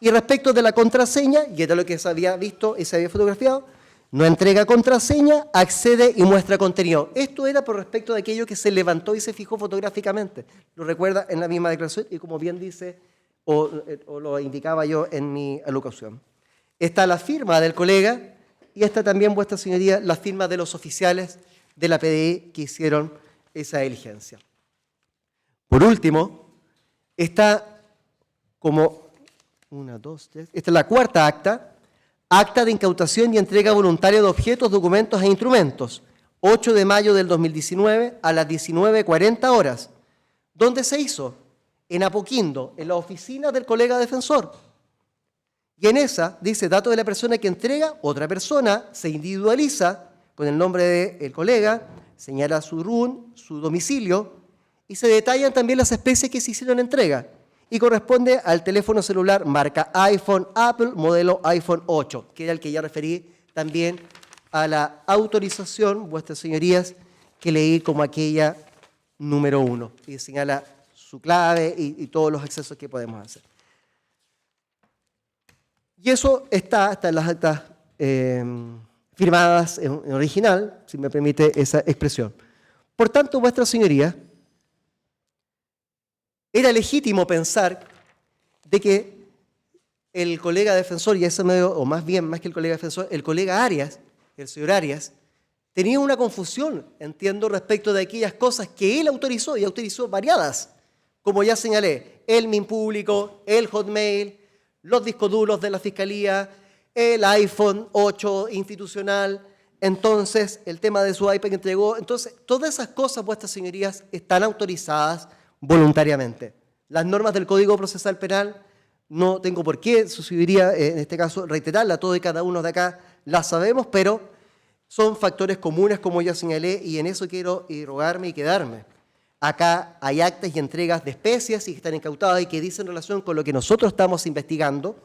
Y respecto de la contraseña, y era lo que se había visto y se había fotografiado, no entrega contraseña, accede y muestra contenido. Esto era por respecto de aquello que se levantó y se fijó fotográficamente. Lo recuerda en la misma declaración y como bien dice, o lo indicaba yo en mi alocución. Está la firma del colega y está también, vuestra señoría, la firma de los oficiales de la PDI que hicieron esa diligencia. Por último, está como esta es la cuarta acta, acta de incautación y entrega voluntaria de objetos, documentos e instrumentos, 8 de mayo del 2019 a las 19:40 horas. ¿Dónde se hizo? En Apoquindo, en la oficina del colega defensor. Y en esa, dice, datos de la persona que entrega, otra persona se individualiza con el nombre del colega, señala su RUN, su domicilio, y se detallan también las especies que se hicieron entrega. Y corresponde al teléfono celular marca iPhone Apple, modelo iPhone 8, que era el que ya referí también a la autorización, vuestras señorías, que leí como aquella número 1, y señala su clave y todos los accesos que podemos hacer. Y eso está en las actas firmadas en original, si me permite esa expresión. Por tanto, vuestra señoría, era legítimo pensar de que el colega defensor, y ese medio, o más bien, más que el colega defensor, el colega Arias, el señor Arias, tenía una confusión, entiendo, respecto de aquellas cosas que él autorizó, y autorizó variadas, como ya señalé, el MinPúblico, el Hotmail, los discos duros de la Fiscalía, el iPhone 8 institucional, entonces el tema de su iPad que entregó. Entonces, todas esas cosas, vuestras señorías, están autorizadas voluntariamente. Las normas del Código Procesal Penal, no tengo por qué, sucedería en este caso reiterarla, todos y cada uno de acá las sabemos, pero son factores comunes, como ya señalé, y en eso quiero rogarme y quedarme. Acá hay actas y entregas de especies y que están incautadas y que dicen relación con lo que nosotros estamos investigando.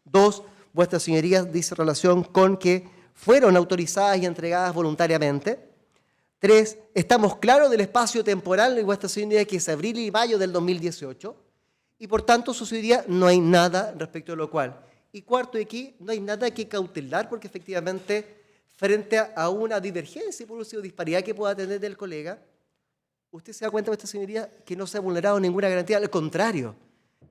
2, vuestras señorías, dice relación con que fueron autorizadas y entregadas voluntariamente. 3, estamos claros del espacio temporal de vuestra señoría, que es abril y mayo del 2018, y por tanto, su señoría, no hay nada respecto a lo cual. Y 4, aquí no hay nada que cautelar, porque efectivamente, frente a una divergencia y por último disparidad que pueda tener del colega, usted se da cuenta, vuestra señoría, que no se ha vulnerado ninguna garantía, al contrario,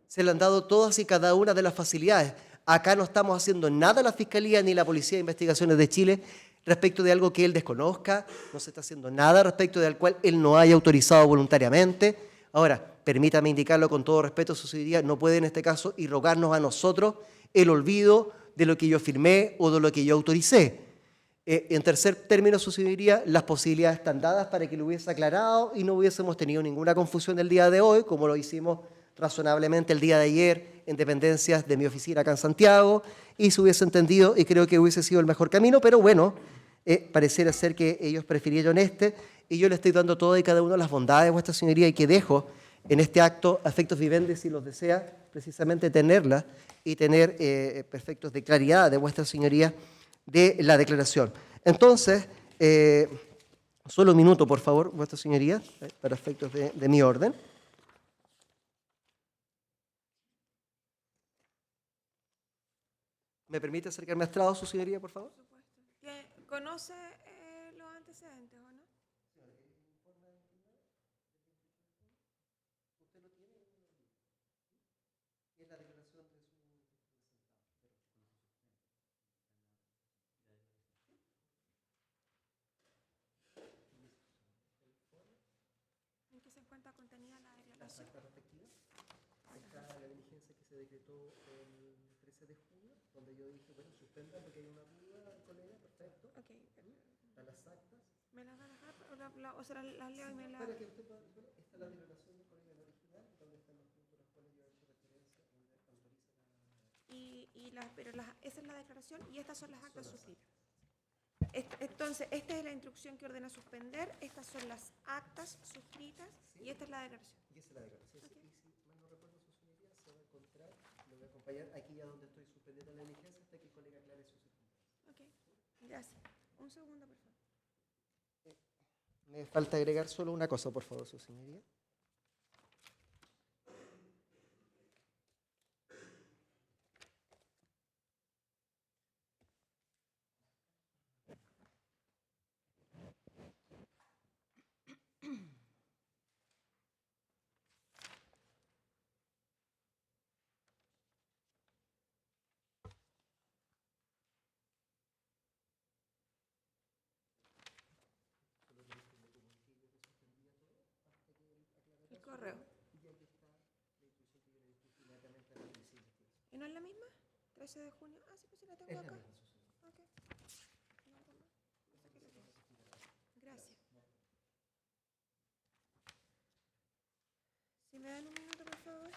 se le han dado todas y cada una de las facilidades. Acá no estamos haciendo nada la Fiscalía ni la Policía de Investigaciones de Chile respecto de algo que él desconozca, no se está haciendo nada respecto del cual él no haya autorizado voluntariamente. Ahora, permítame indicarlo con todo respeto, su señoría, no puede en este caso rogarnos a nosotros el olvido de lo que yo firmé o de lo que yo autoricé. En tercer término, su señoría, las posibilidades están dadas para que lo hubiese aclarado y no hubiésemos tenido ninguna confusión el día de hoy, como lo hicimos razonablemente el día de ayer en dependencias de mi oficina acá en Santiago, y se hubiese entendido y creo que hubiese sido el mejor camino, pero bueno, pareciera ser que ellos prefirieron y yo le estoy dando todas y cada una de las bondades de vuestra señoría y que dejo en este acto, afectos vivendi, si los desea, precisamente tenerlas y tener perfectos de claridad de vuestra señoría de la declaración. Entonces, solo un minuto, por favor, vuestra señoría, para efectos de mi orden. ¿Me permite acercarme a estrado, su señoría, por favor? ¿Conoce los antecedentes o no? ¿En qué se encuentra contenida la declaración? Está la diligencia que se decretó el 13 de junio, donde yo dije, bueno, suspenda porque hay una duda, colega, perfecto. Ok. A las actas. ¿Me las va a dejar o se las leo y me las... Para que usted pueda, esta es la declaración del colega en original, donde están los puntos a los cuales yo he hecho referencia, donde autoriza esa es la declaración y estas son las actas suscritas. Entonces, esta es la instrucción que ordena suspender, estas son las actas suscritas y esta es la declaración. y esa es la declaración. Okay. Y si mal no recuerdo, su señoría, se va a encontrar, lo voy a acompañar aquí ya donde estoy suspendiendo la diligencia hasta que el colega aclare sus circunstancias. Ok, gracias. Un segundo, por favor. Me falta agregar solo una cosa, por favor, su señoría. El correo. ¿Y no es la misma? 13 de junio. Ah, sí, pues sí la tengo acá. Ok. Gracias. Si me dan un minuto, por favor.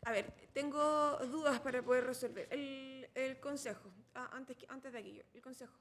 A ver, tengo dudas para poder resolver. El consejo, antes de aquello, el consejo.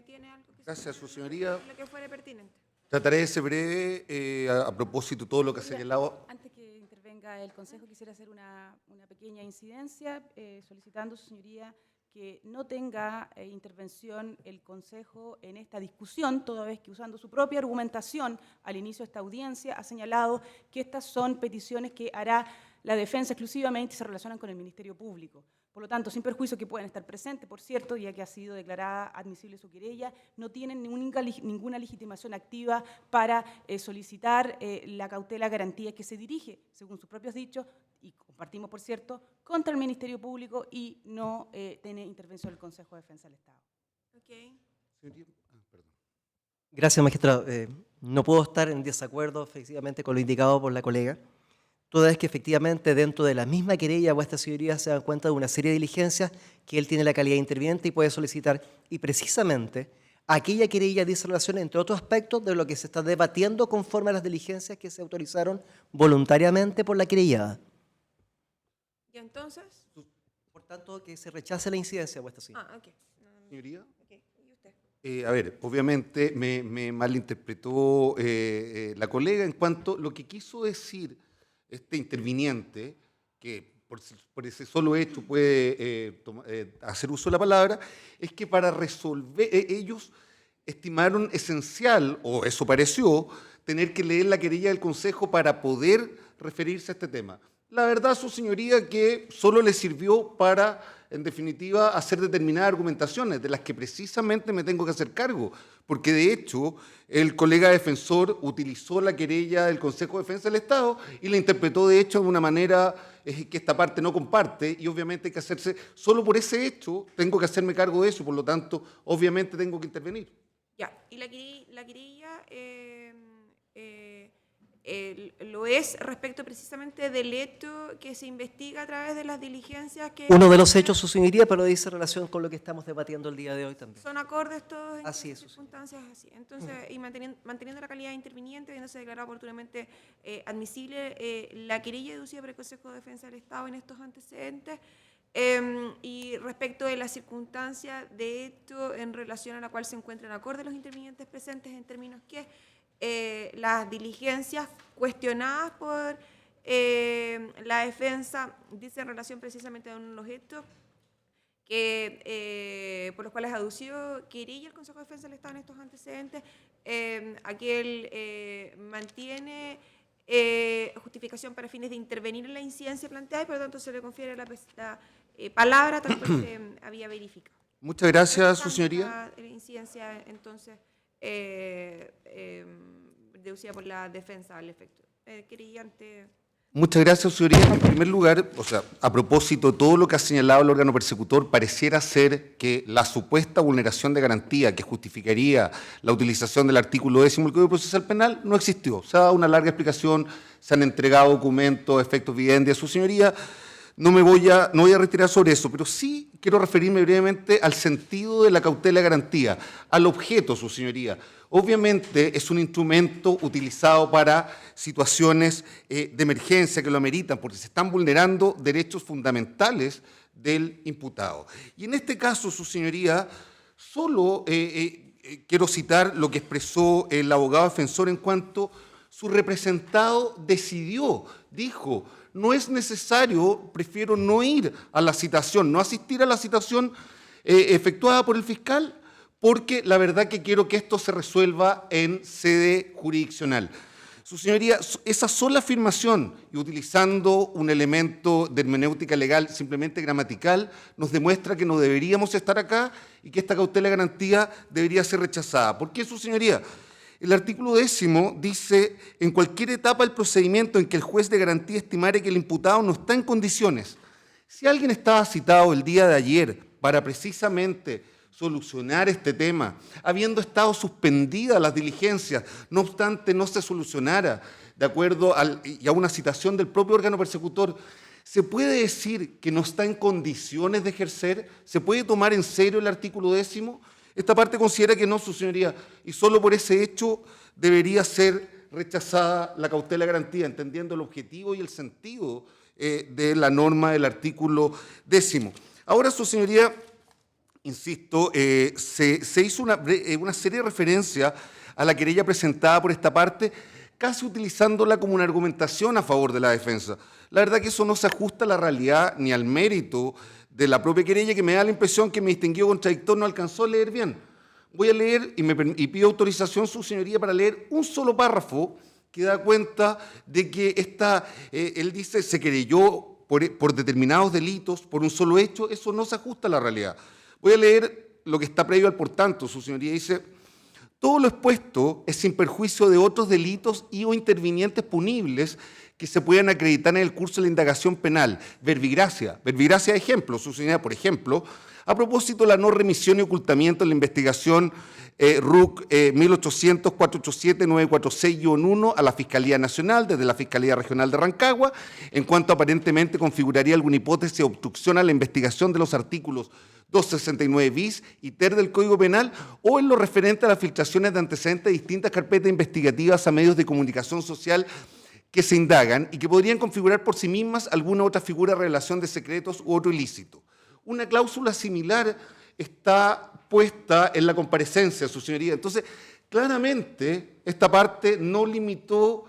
¿Tiene algo que Gracias, su señoría. lo que fuera pertinente? Trataré de ser breve a propósito de todo lo que ha señalado. Antes que intervenga el Consejo, quisiera hacer una pequeña incidencia, solicitando, su señoría, que no tenga intervención el Consejo en esta discusión, toda vez que usando su propia argumentación al inicio de esta audiencia ha señalado que estas son peticiones que hará la defensa exclusivamente y se relacionan con el Ministerio Público. Por lo tanto, sin perjuicio que puedan estar presentes, por cierto, ya que ha sido declarada admisible su querella, no tienen ninguna legitimación activa para solicitar la cautela garantía que se dirige, según sus propios dichos, y compartimos, por cierto, contra el Ministerio Público y no tiene intervención el Consejo de Defensa del Estado. Ok. Señoría, perdón. Gracias, magistrado. No puedo estar en desacuerdo efectivamente con lo indicado por la colega, toda vez que efectivamente dentro de la misma querella vuestra señoría se dan cuenta de una serie de diligencias que él tiene la calidad de interviniente y puede solicitar, y precisamente aquella querella dice relación, entre otros aspectos, de lo que se está debatiendo conforme a las diligencias que se autorizaron voluntariamente por la querellada. Y entonces... Por tanto, que se rechace la incidencia, vuestra señoría. Ah, ok. Señoría. Ok. ¿Y usted? A ver, obviamente me malinterpretó la colega en cuanto a lo que quiso decir este interviniente, que por ese solo hecho puede hacer uso de la palabra, es que para resolver, ellos estimaron esencial, o eso pareció, tener que leer la querella del Consejo para poder referirse a este tema. La verdad, su señoría, que solo le sirvió para, en definitiva, hacer determinadas argumentaciones, de las que precisamente me tengo que hacer cargo, porque de hecho el colega defensor utilizó la querella del Consejo de Defensa del Estado y la interpretó de hecho de una manera que esta parte no comparte, y obviamente hay que hacerse, solo por ese hecho tengo que hacerme cargo de eso, por lo tanto, obviamente tengo que intervenir. Ya, y la querella lo es respecto precisamente del hecho que se investiga a través de las diligencias que... Uno de los hechos, su señoría, pero dice relación con lo que estamos debatiendo el día de hoy también. Son acordes todos en Así estas es, circunstancias así. Entonces, y manteniendo la calidad de interviniente, habiéndose declarado oportunamente admisible la querella deducida por el Consejo de Defensa del Estado en estos antecedentes, y respecto de las circunstancias de hecho en relación a la cual se encuentran acordes los intervinientes presentes en términos que las diligencias cuestionadas por la defensa dice en relación precisamente a los hechos que, por los cuales adució querella el Consejo de Defensa del Estado en estos antecedentes, aquel mantiene justificación para fines de intervenir en la incidencia planteada y por lo tanto se le confiere la palabra tal cual se había verificado. Muchas gracias, su señoría. La incidencia entonces deducida por la defensa al efecto. Querellante. Muchas gracias, señoría. En primer lugar, a propósito de todo lo que ha señalado el órgano persecutor, pareciera ser que la supuesta vulneración de garantía que justificaría la utilización del artículo 10 del Código Procesal Penal no existió. Se ha dado una larga explicación, se han entregado documentos, efectos evidentes a su señoría. No voy a retirar sobre eso, pero sí quiero referirme brevemente al sentido de la cautela de garantía, al objeto, su señoría. Obviamente es un instrumento utilizado para situaciones de emergencia que lo ameritan, porque se están vulnerando derechos fundamentales del imputado. Y en este caso, su señoría, solo quiero citar lo que expresó el abogado defensor en cuanto su representado decidió, dijo, no es necesario, prefiero no ir a la citación, no asistir a la citación efectuada por el fiscal, porque la verdad que quiero que esto se resuelva en sede jurisdiccional. Su señoría, esa sola afirmación y utilizando un elemento de hermenéutica legal simplemente gramatical nos demuestra que no deberíamos estar acá y que esta cautela de garantía debería ser rechazada. ¿Por qué, su señoría? El artículo 10 dice, en cualquier etapa del procedimiento en que el juez de garantía estimare que el imputado no está en condiciones. Si alguien estaba citado el día de ayer para precisamente solucionar este tema, habiendo estado suspendidas las diligencias, no obstante no se solucionara, de acuerdo a una citación del propio órgano persecutor, ¿se puede decir que no está en condiciones de ejercer? ¿Se puede tomar en serio el artículo 10? Esta parte considera que no, su señoría, y solo por ese hecho debería ser rechazada la cautela de garantía, entendiendo el objetivo y el sentido de la norma del artículo 10. Ahora, su señoría, insisto, se hizo una serie de referencias a la querella presentada por esta parte, casi utilizándola como una argumentación a favor de la defensa. La verdad que eso no se ajusta a la realidad ni al mérito de la propia querella, que me da la impresión que mi distinguido contradictor no alcanzó a leer bien. Voy a leer y pido autorización, su señoría, para leer un solo párrafo que da cuenta de que él dice se querelló por determinados delitos, por un solo hecho. Eso no se ajusta a la realidad. Voy a leer lo que está previo al por tanto. Su señoría dice, todo lo expuesto es sin perjuicio de otros delitos y o intervinientes punibles que se puedan acreditar en el curso de la indagación penal. Verbigracia de ejemplo, su señoría, por ejemplo, A propósito de la no remisión y ocultamiento de la investigación RUC 1800-487-946-1 a la Fiscalía Nacional desde la Fiscalía Regional de Rancagua, en cuanto aparentemente configuraría alguna hipótesis de obstrucción a la investigación de los artículos 269 bis y ter del Código Penal, o en lo referente a las filtraciones de antecedentes de distintas carpetas investigativas a medios de comunicación social que se indagan y que podrían configurar por sí mismas alguna otra figura de revelación de secretos u otro ilícito. Una cláusula similar está puesta en la comparecencia, su señoría. Entonces, claramente, esta parte no limitó,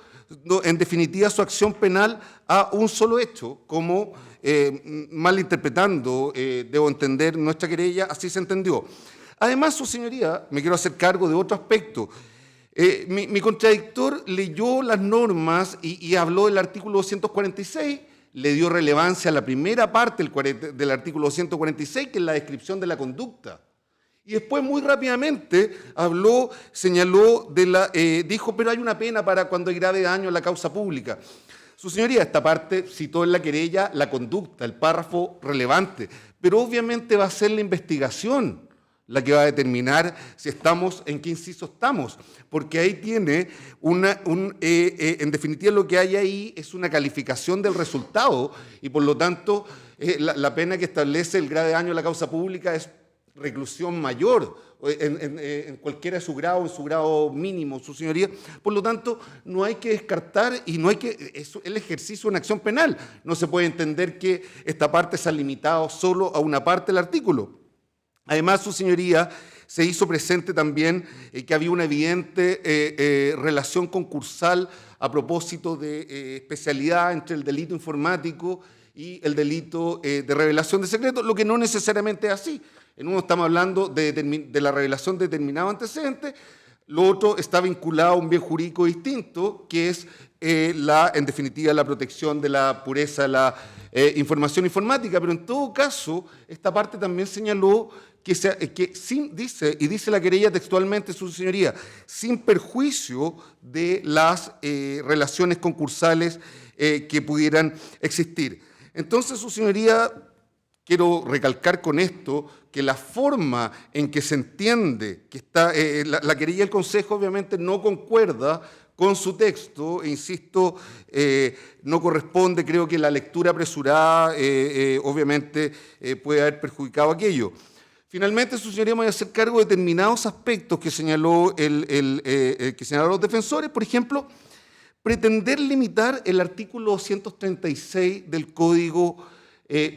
en definitiva, su acción penal a un solo hecho, como malinterpretando, debo entender, nuestra querella, así se entendió. Además, su señoría, me quiero hacer cargo de otro aspecto. Mi contradictor leyó las normas y habló del artículo 246, le dio relevancia a la primera parte del artículo 246, que es la descripción de la conducta. Y después, muy rápidamente, señaló, dijo, pero hay una pena para cuando hay grave daño a la causa pública. Su señoría, esta parte citó en la querella la conducta, el párrafo relevante, pero obviamente va a ser la investigación la que va a determinar si estamos, en qué inciso estamos, porque ahí tiene en definitiva lo que hay ahí es una calificación del resultado y por lo tanto la pena que establece el grave daño a la causa pública es reclusión mayor en cualquiera de su grado, en su grado mínimo, su señoría. Por lo tanto, no hay que descartar y no hay que, es el ejercicio de una acción penal. No se puede entender que esta parte se ha limitado solo a una parte del artículo. Además, su señoría, se hizo presente también que había una evidente relación concursal a propósito de especialidad entre el delito informático y el delito de revelación de secretos, lo que no necesariamente es así. En uno estamos hablando de la revelación de determinado antecedente, lo otro está vinculado a un bien jurídico distinto, que es en definitiva la protección de la pureza de la información informática. Pero en todo caso, esta parte también señaló dice la querella textualmente, su señoría, sin perjuicio de las relaciones concursales que pudieran existir. Entonces, su señoría, quiero recalcar con esto que la forma en que se entiende que está la querella del Consejo obviamente no concuerda con su texto, e insisto, no corresponde, creo que la lectura apresurada obviamente puede haber perjudicado aquello. Finalmente, su señoría, me voy a hacer cargo de determinados aspectos que señaló los defensores. Por ejemplo, pretender limitar el artículo 236 del Código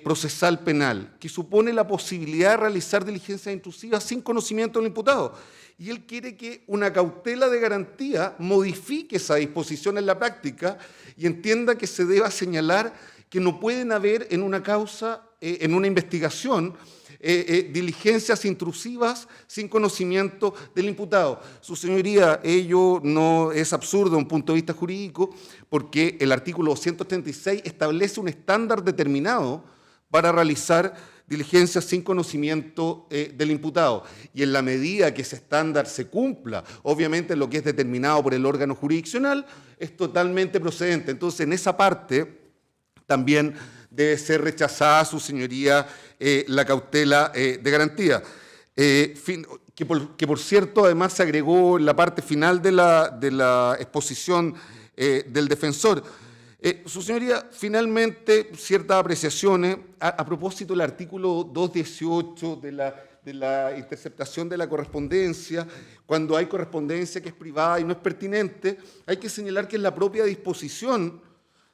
Procesal Penal, que supone la posibilidad de realizar diligencias intrusivas sin conocimiento del imputado. Y él quiere que una cautela de garantía modifique esa disposición en la práctica y entienda que se deba señalar que no pueden haber en una causa, en una investigación, diligencias intrusivas sin conocimiento del imputado. Su señoría, ello no es absurdo desde un punto de vista jurídico, porque el artículo 236 establece un estándar determinado para realizar diligencias sin conocimiento del imputado. Y en la medida que ese estándar se cumpla, obviamente lo que es determinado por el órgano jurisdiccional, es totalmente procedente. Entonces, en esa parte también debe ser rechazada, su señoría, la cautela de garantía. Que por cierto, además se agregó en la parte final de la exposición del defensor. Su señoría, finalmente, ciertas apreciaciones a propósito del artículo 218 de la interceptación de la correspondencia. Cuando hay correspondencia que es privada y no es pertinente, hay que señalar que es la propia disposición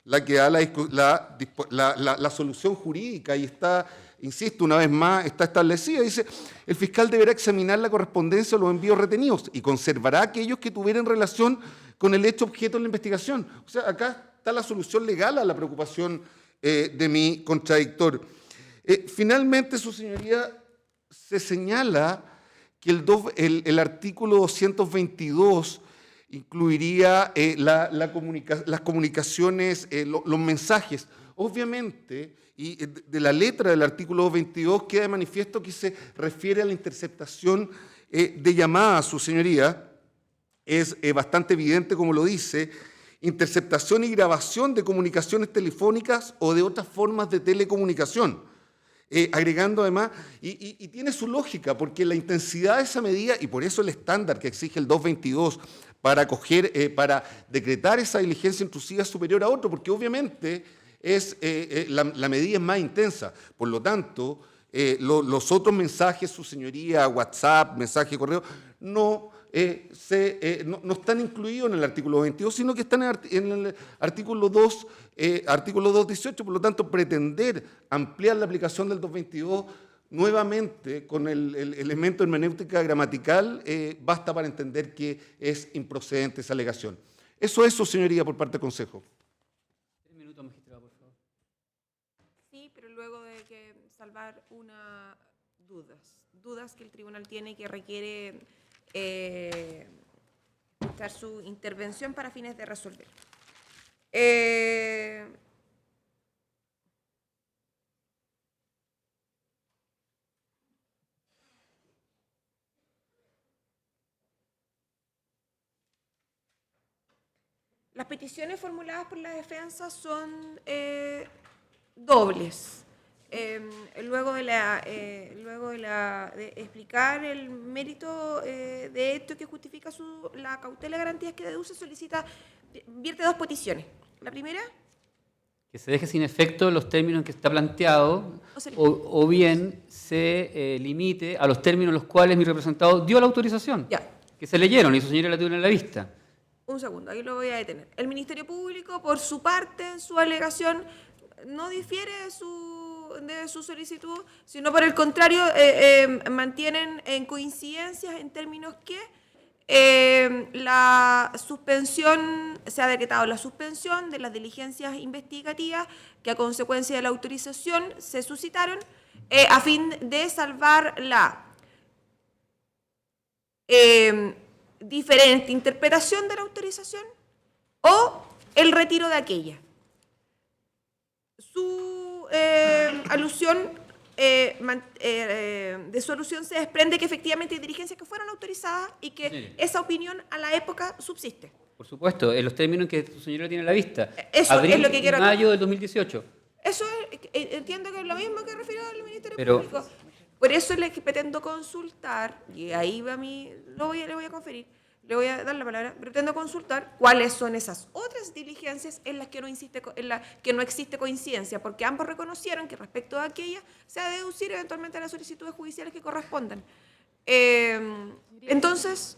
la que da la solución jurídica y está, insisto, una vez más, está establecida. Dice, el fiscal deberá examinar la correspondencia o los envíos retenidos y conservará aquellos que tuvieran relación con el hecho objeto de la investigación. O sea, acá está la solución legal a la preocupación de mi contradictor. Finalmente, su señoría, se señala que el artículo 222 incluiría las comunicaciones, los mensajes. Obviamente, y de la letra del artículo 222 queda de manifiesto que se refiere a la interceptación de llamadas, su señoría. Es bastante evidente, como lo dice, interceptación y grabación de comunicaciones telefónicas o de otras formas de telecomunicación. agregando además, y tiene su lógica, porque la intensidad de esa medida, y por eso el estándar que exige el 222 para decretar esa diligencia intrusiva es superior a otro, porque obviamente la medida es más intensa. Por lo tanto, los otros mensajes, su señoría, WhatsApp, mensaje de correo, no están incluidos en el artículo 22, sino que están en el artículo 218. Por lo tanto, pretender ampliar la aplicación del 222 nuevamente con el elemento de hermenéutica gramatical basta para entender que es improcedente esa alegación. Eso, señoría, por parte del Consejo. 3 minutos, magistrado, por favor. Sí, pero luego de que salvar dudas que el tribunal tiene y que requiere buscar su intervención para fines de resolver. Las peticiones formuladas por la defensa son dobles. Luego de explicar el mérito de esto que justifica la cautela de garantías que deduce, vierte 2 peticiones. La primera, Que se deje sin efecto los términos en que está planteado, o bien se limite a los términos en los cuales mi representado dio la autorización, ya, que se leyeron y su señoría la tuvieron en la vista. un segundo, ahí lo voy a detener. El Ministerio Público, por su parte, en su alegación, no difiere de su solicitud, sino por el contrario, mantienen en coincidencias en términos que la suspensión, se ha decretado la suspensión de las diligencias investigativas que a consecuencia de la autorización se suscitaron a fin de salvar la diferente interpretación de la autorización o el retiro de aquella. Su alusión, de su alusión se desprende que efectivamente hay diligencias que fueron autorizadas y que Sí. esa opinión a la época subsiste. Por supuesto, en los términos en que su señoría tiene en la vista. Eso Abril es lo que y quiero- mayo del 2018. Eso entiendo que es lo mismo que refirió el Ministerio Pero- Público. Por eso le pretendo consultar, y ahí va le voy a conferir, le voy a dar la palabra, pretendo consultar cuáles son esas otras diligencias en las que no existe coincidencia, porque ambos reconocieron que respecto a aquellas se ha de deducir eventualmente a las solicitudes judiciales que correspondan. Entonces,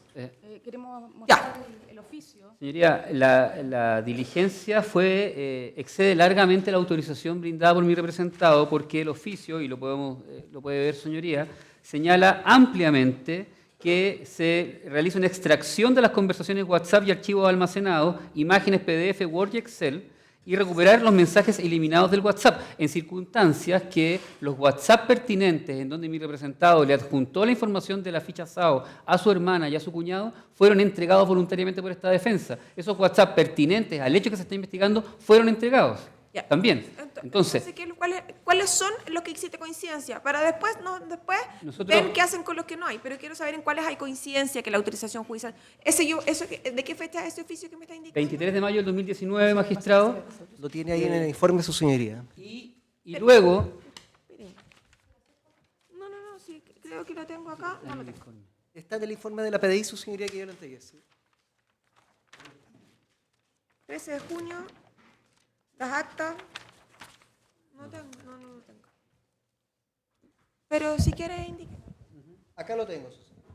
Queremos mostrar el oficio. Señoría, la diligencia excede largamente la autorización brindada por mi representado, porque el oficio, y lo puede ver señoría, señala ampliamente que se realiza una extracción de las conversaciones WhatsApp y archivos almacenados, imágenes PDF, Word y Excel, y recuperar los mensajes eliminados del WhatsApp, en circunstancias que los WhatsApp pertinentes, en donde mi representado le adjuntó la información de la ficha SAO a su hermana y a su cuñado, fueron entregados voluntariamente por esta defensa. Esos WhatsApp pertinentes al hecho que se está investigando fueron entregados ya. también. Entonces, ¿cuáles son los que existe coincidencia? Para después Nosotros- ver qué hacen con los que no hay, pero quiero saber en cuáles hay coincidencia que la autorización judicial. ¿De qué fecha es ese oficio que me está indicando? 23 de mayo del 2019, magistrado, Lo tiene ahí en el informe su señoría. y luego... Espere. No, sí, creo que lo tengo acá. No lo tengo. Está en el informe de la PDI su señoría que yo le entregué. ¿Sí? 13 de junio, las actas. No lo tengo. Pero si quiere indique. Acá lo tengo, su señoría.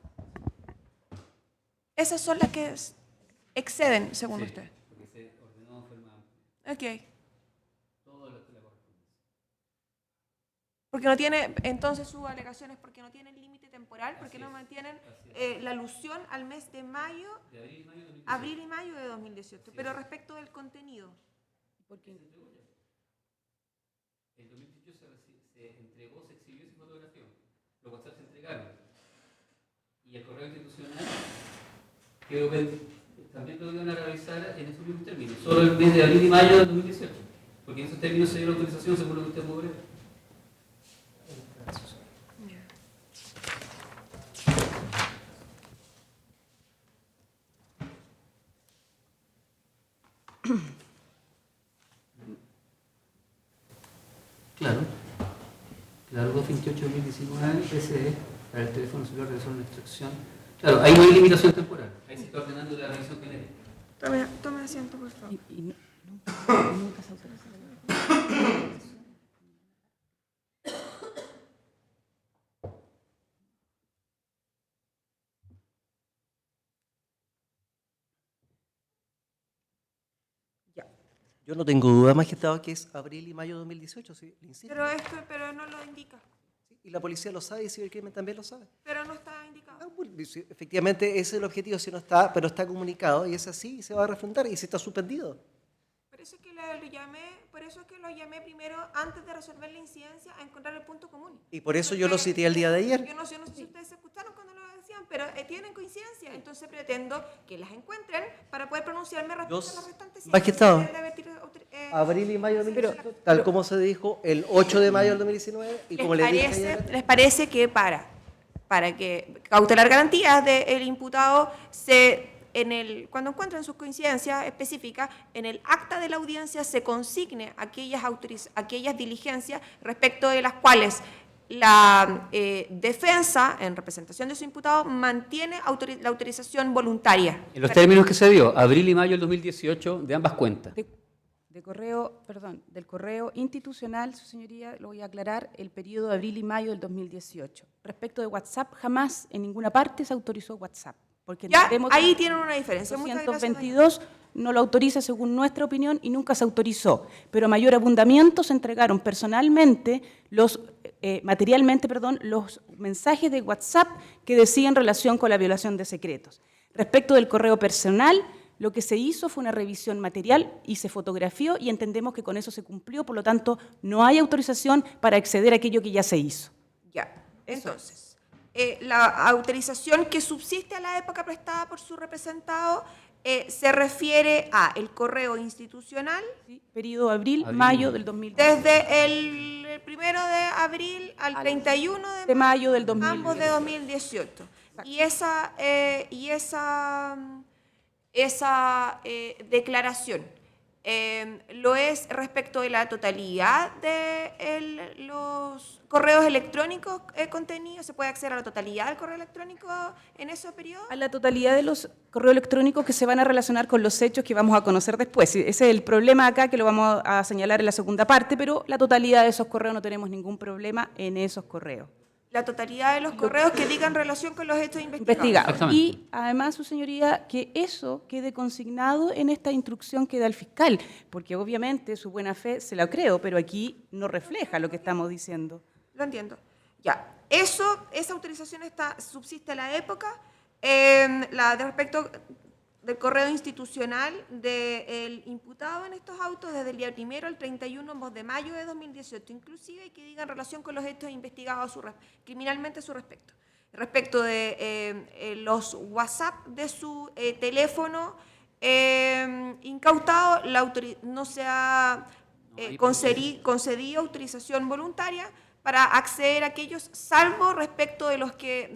Esas son las que exceden, según usted. Porque se ordenó de forma Ok. Porque no tiene, entonces sus alegaciones, porque no tienen límite temporal, porque no mantienen la alusión al mes de mayo, abril y mayo de 2018. Pero respecto del contenido. Porque El 2018 se entregó, se exhibió y se fotografió. Los WhatsApp se entregaron. Y el correo institucional también lo iban a realizar en esos mismos términos, solo el mes de abril y mayo del 2018. Porque en esos términos se dio la autorización, según lo que usted puede ver. Claro. La 228-2019, ese es para el teléfono celular de zona de extracción. Claro, ahí no hay limitación temporal. Ahí se está ordenando la revisión genérica. Tome asiento, por favor. Y nunca se autoriza. Ya. Yo no tengo duda, magistrado, que es abril y mayo de 2018, sí, le insisto. Pero no lo indica. Sí, y la policía lo sabe y el cibercrimen también lo sabe. Pero no está indicado. Ah, bueno, sí, efectivamente, ese es el objetivo, si no está, pero está comunicado y es así y se va a refrendar y si está suspendido. Por eso es que lo llamé primero antes de resolver la incidencia a encontrar el punto común. Y por eso yo lo cité el día de ayer. Yo no sé si ustedes escucharon cuando lo decían, pero tienen coincidencia. Entonces pretendo que las encuentren para poder pronunciarme respecto a las restantes. Magistrado, abril y mayo del 2018, tal como se dijo el 8 de mayo del 2019 y como le dije ayer, ¿Les parece que para que cautelar garantías del imputado cuando encuentren sus coincidencias específicas, en el acta de la audiencia se consigne aquellas diligencias respecto de las cuales la defensa, en representación de su imputado, mantiene la autorización voluntaria? En los términos que se dio, abril y mayo del 2018, de ambas cuentas. Del correo institucional, su señoría, lo voy a aclarar, el periodo de abril y mayo del 2018. Respecto de WhatsApp, jamás en ninguna parte se autorizó WhatsApp. Porque Ya, entendemos ahí que tienen una diferencia. Muchas gracias, 222 no lo autoriza según nuestra opinión y nunca se autorizó. Pero a mayor abundamiento se entregaron personalmente materialmente, los mensajes de WhatsApp que decían relación con la violación de secretos. Respecto del correo personal, lo que se hizo fue una revisión material y se fotografió y entendemos que con eso se cumplió, por lo tanto, no hay autorización para acceder a aquello que ya se hizo. Ya, entonces, la autorización que subsiste a la época prestada por su representado se refiere a el correo institucional. ¿Sí? Periodo abril-mayo del 2018. Desde el 1 de abril al 31 de mayo del 2018. Ambos de 2018. Y esa declaración lo es respecto de la totalidad de los correos electrónicos contenidos. ¿Se puede acceder a la totalidad del correo electrónico en ese periodo? A la totalidad de los correos electrónicos que se van a relacionar con los hechos que vamos a conocer después. Ese es el problema acá, que lo vamos a señalar en la segunda parte, pero la totalidad de esos correos no tenemos ningún problema en esos correos. La totalidad de los correos que digan relación con los hechos investigados. Y además, su señoría, que eso quede consignado en esta instrucción que da el fiscal, porque obviamente su buena fe se la creo, pero aquí no refleja lo que estamos diciendo. Lo entiendo. Ya, esa autorización subsiste a la época. Respecto del correo institucional del imputado en estos autos desde el día 1 al 31 de mayo de 2018, inclusive, y que digan relación con los hechos investigados criminalmente a su respecto. Respecto de los WhatsApp de su teléfono incautado, no se ha concedido autorización voluntaria para acceder a aquellos, salvo respecto de los que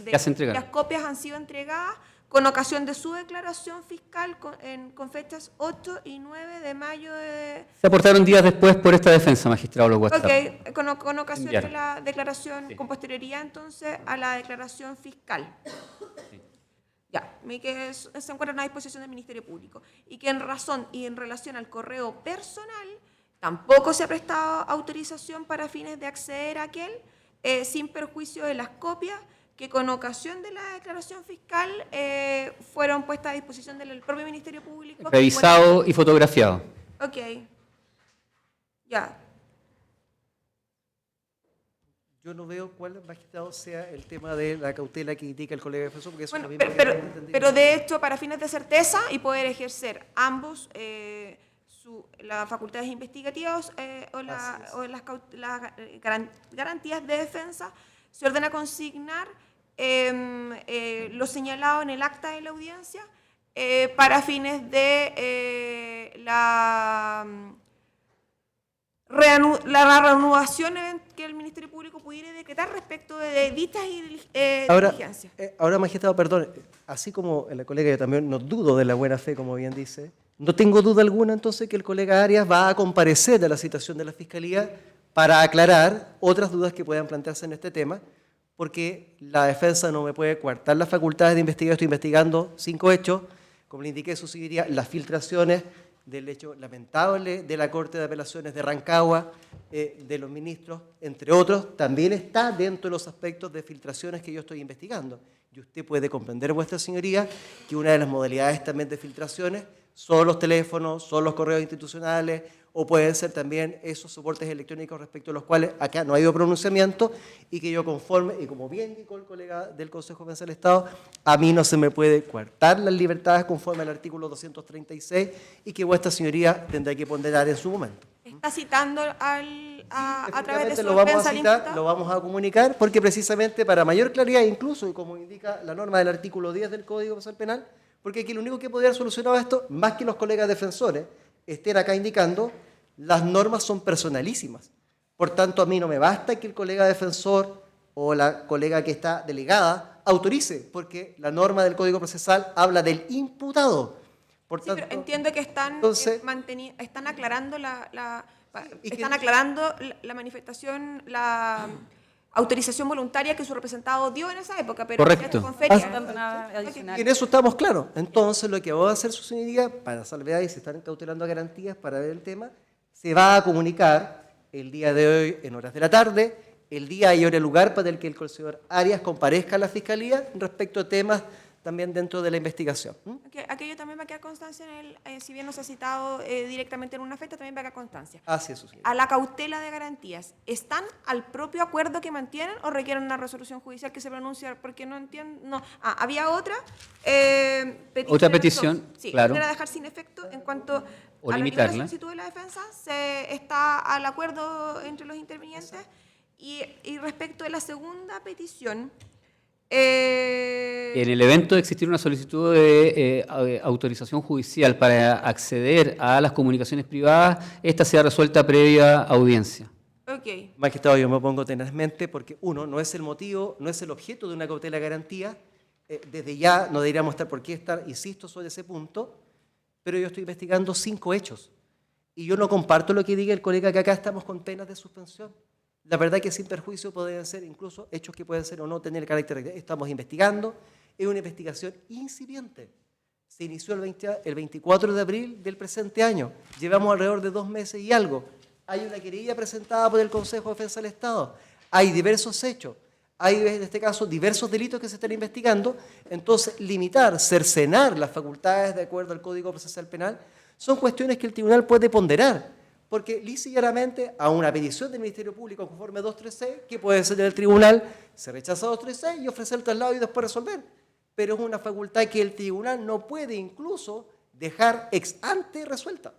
las copias han sido entregadas con ocasión de su declaración fiscal con fechas 8 y 9 de mayo de... Se aportaron días después por esta defensa, magistrado, los WhatsApp. Ok, con ocasión de la declaración, sí. Con posterioridad entonces a la declaración fiscal. Sí. Ya, que se encuentran a disposición del Ministerio Público. Y que en relación al correo personal, tampoco se ha prestado autorización para fines de acceder a aquel, sin perjuicio de las copias que con ocasión de la declaración fiscal fueron puestas a disposición del propio Ministerio Público. Revisado y fotografiado. Ok. Ya. Yo no veo cuál, magistrado, sea el tema de la cautela que indica el colega defensor, porque eso bueno, no pero de hecho, para fines de certeza y poder ejercer ambos las facultades investigativas o las garantías de defensa, se ordena consignar lo señalado en el acta de la audiencia para fines de la reanudación que el Ministerio Público pudiera decretar respecto de dichas diligencias. Ahora, magistrado, perdón, así como el colega, yo también no dudo de la buena fe, como bien dice, no tengo duda alguna entonces que el colega Arias va a comparecer de la citación de la Fiscalía para aclarar otras dudas que puedan plantearse en este tema, porque la defensa no me puede coartar las facultades de investigar. Estoy investigando 5 hechos, como le indiqué, eso seguiría las filtraciones del hecho lamentable de la Corte de Apelaciones de Rancagua, de los ministros, entre otros, también está dentro de los aspectos de filtraciones que yo estoy investigando. Y usted puede comprender, vuestra señoría, que una de las modalidades también de filtraciones son los teléfonos, son los correos institucionales, o pueden ser también esos soportes electrónicos respecto a los cuales acá no ha habido pronunciamiento, y que yo conforme, y como bien indicó el colega del Consejo de Defensa del Estado, a mí no se me puede coartar las libertades conforme al artículo 236, y que vuestra señoría tendrá que ponderar en su momento. ¿Está citando a través de su Lo vamos defensa a al citar, imputado? lo vamos a comunicar, porque precisamente para mayor claridad, incluso, y como indica la norma del artículo 10 del Código Procesal Penal, porque aquí lo único que podría haber solucionado esto, más que los colegas defensores estén acá indicando, las normas son personalísimas. Por tanto, a mí no me basta que el colega defensor o la colega que está delegada autorice, porque la norma del Código Procesal habla del imputado. Por Sí, tanto, pero entiendo que están, entonces- están aclarando Y que- están aclarando la manifestación, la autorización voluntaria que su representado dio en esa época, pero Correcto. ya está con fecha. Ah, Tanto nada Y adicional. en eso estamos claros. Entonces, lo que va a hacer su señoría, para salvedad y se están cautelando garantías para ver el tema, se va a comunicar el día de hoy en horas de la tarde, el día y hora y lugar para el que el señor Arias comparezca a la Fiscalía respecto a temas también dentro de la investigación. Aquello también va a quedar constancia en el, si bien no se ha citado directamente en una fecha, también va a quedar constancia. Así es, su señoría. A la cautela de garantías, ¿están al propio acuerdo que mantienen o requieren una resolución judicial que se pronuncie? Porque no entiendo. No. Había otra petición. Otra petición, Sí, claro. era dejar sin efecto en cuanto O a la limitarla. primera solicitud de la defensa, se está al acuerdo entre los intervinientes. Y respecto de la segunda petición. En el evento de existir una solicitud de autorización judicial para acceder a las comunicaciones privadas, esta sea resuelta previa audiencia. Ok. Magistrado, yo me opongo tenazmente porque, uno, no es el motivo, no es el objeto de una cautela de garantía. Desde ya no deberíamos estar por qué estar, insisto, sobre ese punto, pero yo estoy investigando 5 hechos. Y yo no comparto lo que diga el colega que acá estamos con penas de suspensión. La verdad que sin perjuicio pueden ser incluso hechos que pueden ser o no tener carácter. Estamos investigando, es una investigación incipiente. Se inició el 24 de abril del presente año. Llevamos alrededor de 2 meses y algo. Hay una querella presentada por el Consejo de Defensa del Estado. Hay diversos hechos. Hay, en este caso, diversos delitos que se están investigando. Entonces, limitar, cercenar las facultades de acuerdo al Código Procesal Penal son cuestiones que el tribunal puede ponderar. Porque lisa y llanamente a una petición del Ministerio Público conforme 236, que puede ser del tribunal, se rechaza 236 y ofrece el traslado y después resolver. Pero es una facultad que el tribunal no puede incluso dejar ex ante resuelta.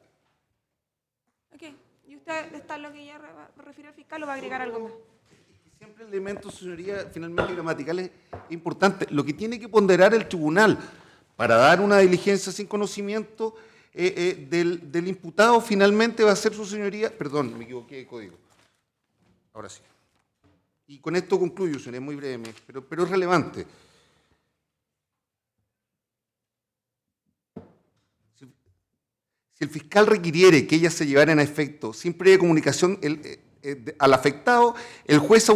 Ok. ¿Y usted está lo que ya refiere al fiscal o va a agregar algo más? Siempre el elemento, señoría, finalmente gramatical es importante. Lo que tiene que ponderar el tribunal para dar una diligencia sin conocimiento del imputado finalmente va a ser su señoría. Perdón, me equivoqué de código. Ahora sí. Y con esto concluyo, señoría, muy brevemente, pero es relevante. Si el fiscal requiriere que ellas se llevaran a efecto sin previa comunicación al afectado, el juez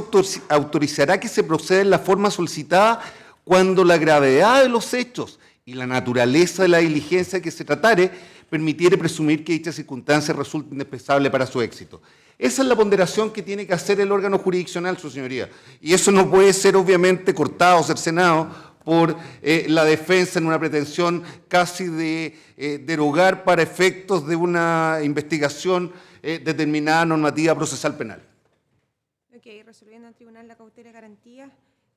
autorizará que se proceda en la forma solicitada cuando la gravedad de los hechos y la naturaleza de la diligencia que se tratare permitiere presumir que dicha circunstancia resulte indispensable para su éxito. Esa es la ponderación que tiene que hacer el órgano jurisdiccional, su señoría. Y eso no puede ser obviamente cortado, cercenado por la defensa en una pretensión casi de derogar para efectos de una investigación determinada normativa procesal penal. Ok, resolviendo en tribunal la cautela de garantía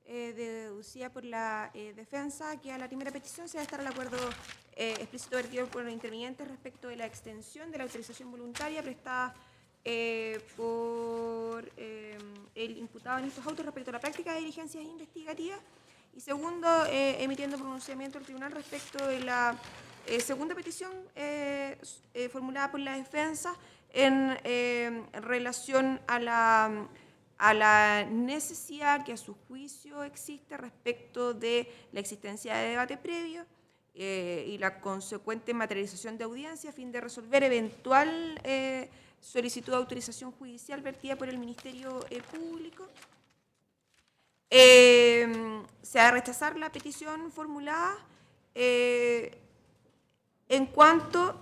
deducida por la defensa, que a la primera petición se va a estar al acuerdo explícito vertido por los intervinientes respecto de la extensión de la autorización voluntaria prestada por el imputado en estos autos respecto a la práctica de diligencias investigativas. Y segundo, emitiendo pronunciamiento del tribunal respecto de la segunda petición formulada por la defensa en relación a la necesidad que a su juicio existe respecto de la existencia de debate previo y la consecuente materialización de audiencia a fin de resolver eventual solicitud de autorización judicial vertida por el Ministerio Público. Se va a rechazar la petición formulada en cuanto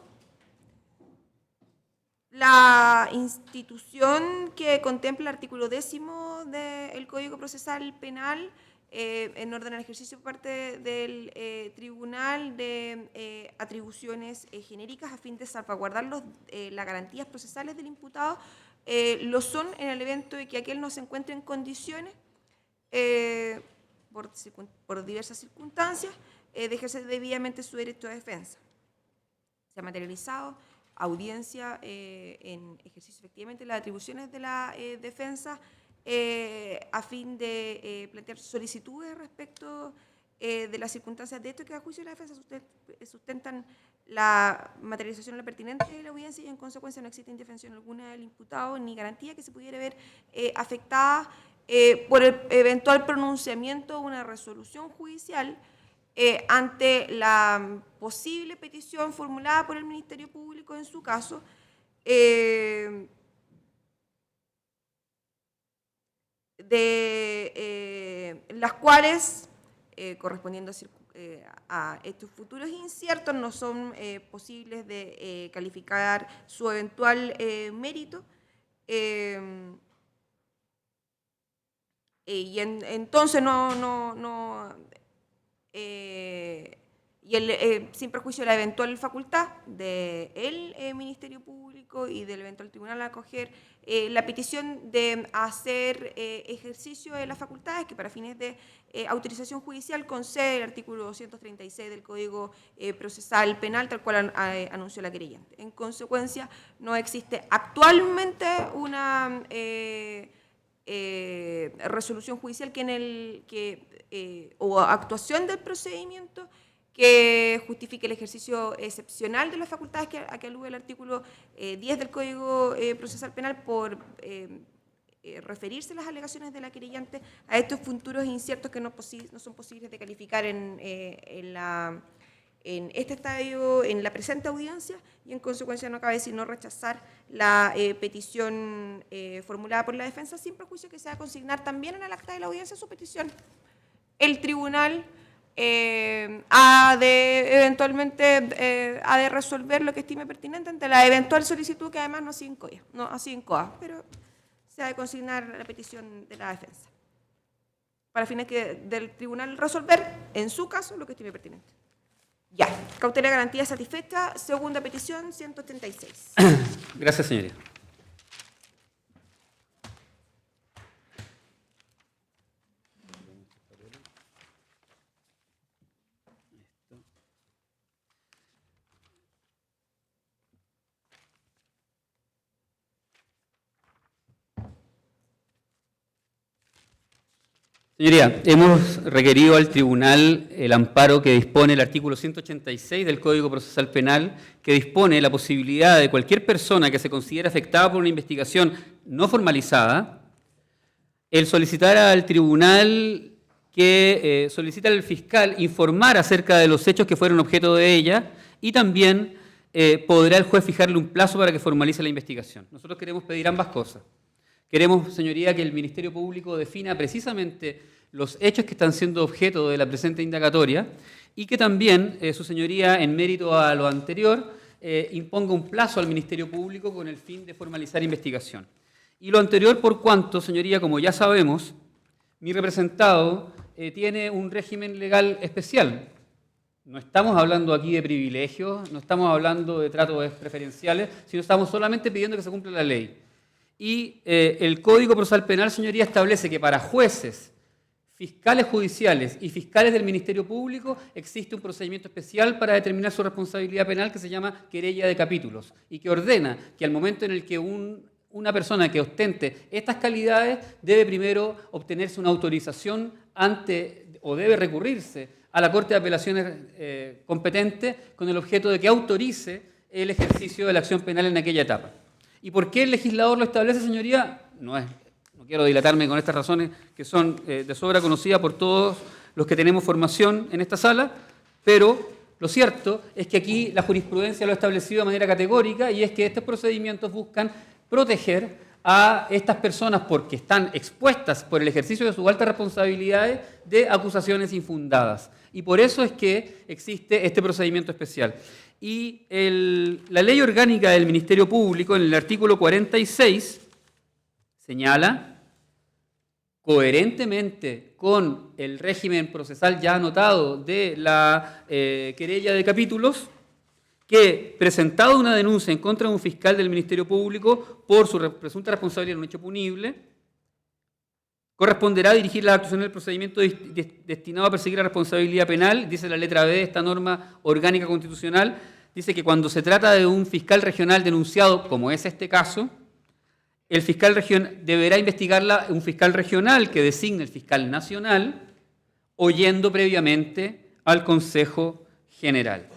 la institución que contempla el artículo 10º del Código Procesal Penal en orden al ejercicio por parte del tribunal de atribuciones genéricas a fin de salvaguardar las garantías procesales del imputado, lo son en el evento de que aquel no se encuentre en condiciones por diversas circunstancias de ejercer debidamente su derecho de defensa. Se ha materializado audiencia en ejercicio efectivamente de las atribuciones de la defensa a fin de plantear solicitudes respecto de las circunstancias de esto que a juicio de la defensa sustentan la materialización de la pertinente de la audiencia y en consecuencia no existe indefensión alguna del imputado ni garantía que se pudiera ver afectada por el eventual pronunciamiento de una resolución judicial ante la posible petición formulada por el Ministerio Público en su caso, las cuales, correspondiendo a estos futuros inciertos, no son posibles de calificar su eventual mérito. Y entonces sin perjuicio de la eventual facultad del Ministerio Público y del eventual tribunal a acoger la petición de hacer ejercicio de las facultades que para fines de autorización judicial concede el artículo 236 del Código Procesal Penal, tal cual anunció la querellante. En consecuencia, no existe actualmente una resolución judicial o actuación del procedimiento que justifique el ejercicio excepcional de las facultades a que alude el artículo 10 del Código Procesal Penal por referirse las alegaciones de la querellante a estos futuros inciertos que no son posibles de calificar en este estadio, en la presente audiencia, y en consecuencia no cabe sino rechazar la petición formulada por la defensa sin perjuicio que se va a consignar también en el acta de la audiencia su petición. El tribunal eventualmente ha de resolver lo que estime pertinente ante la eventual solicitud que además no ha sido incoada, pero se ha de consignar la petición de la defensa para fines del tribunal resolver en su caso lo que estime pertinente. Ya, cautela de garantía satisfecha, segunda petición 186. Gracias, señoría. Señoría, hemos requerido al tribunal el amparo que dispone el artículo 186 del Código Procesal Penal, que dispone la posibilidad de cualquier persona que se considere afectada por una investigación no formalizada, el solicitar al tribunal que solicita al fiscal informar acerca de los hechos que fueron objeto de ella y también podrá el juez fijarle un plazo para que formalice la investigación. Nosotros queremos pedir ambas cosas. Queremos, señoría, que el Ministerio Público defina precisamente los hechos que están siendo objeto de la presente indagatoria y que también, su señoría, en mérito a lo anterior, imponga un plazo al Ministerio Público con el fin de formalizar investigación. Y lo anterior por cuanto, señoría, como ya sabemos, mi representado tiene un régimen legal especial. No estamos hablando aquí de privilegios, no estamos hablando de tratos preferenciales, sino estamos solamente pidiendo que se cumpla la ley. Y el Código Procesal Penal, señoría, establece que para jueces, fiscales judiciales y fiscales del Ministerio Público existe un procedimiento especial para determinar su responsabilidad penal que se llama querella de capítulos y que ordena que al momento en el que una persona que ostente estas calidades debe primero obtenerse una autorización o debe recurrirse a la Corte de Apelaciones competente con el objeto de que autorice el ejercicio de la acción penal en aquella etapa. ¿Y por qué el legislador lo establece, señoría? No quiero dilatarme con estas razones que son de sobra conocidas por todos los que tenemos formación en esta sala, pero lo cierto es que aquí la jurisprudencia lo ha establecido de manera categórica y es que estos procedimientos buscan proteger a estas personas porque están expuestas por el ejercicio de sus altas responsabilidades de acusaciones infundadas. Y por eso es que existe este procedimiento especial. Y la ley orgánica del Ministerio Público, en el artículo 46, señala, coherentemente con el régimen procesal ya anotado de la querella de capítulos, que presentado una denuncia en contra de un fiscal del Ministerio Público por su presunta responsabilidad en un hecho punible, corresponderá dirigir las actuaciones del procedimiento destinado a perseguir la responsabilidad penal, dice la letra B de esta norma orgánica constitucional, dice que cuando se trata de un fiscal regional denunciado, como es este caso, el fiscal deberá investigarla un fiscal regional que designe el fiscal nacional, oyendo previamente al Consejo General.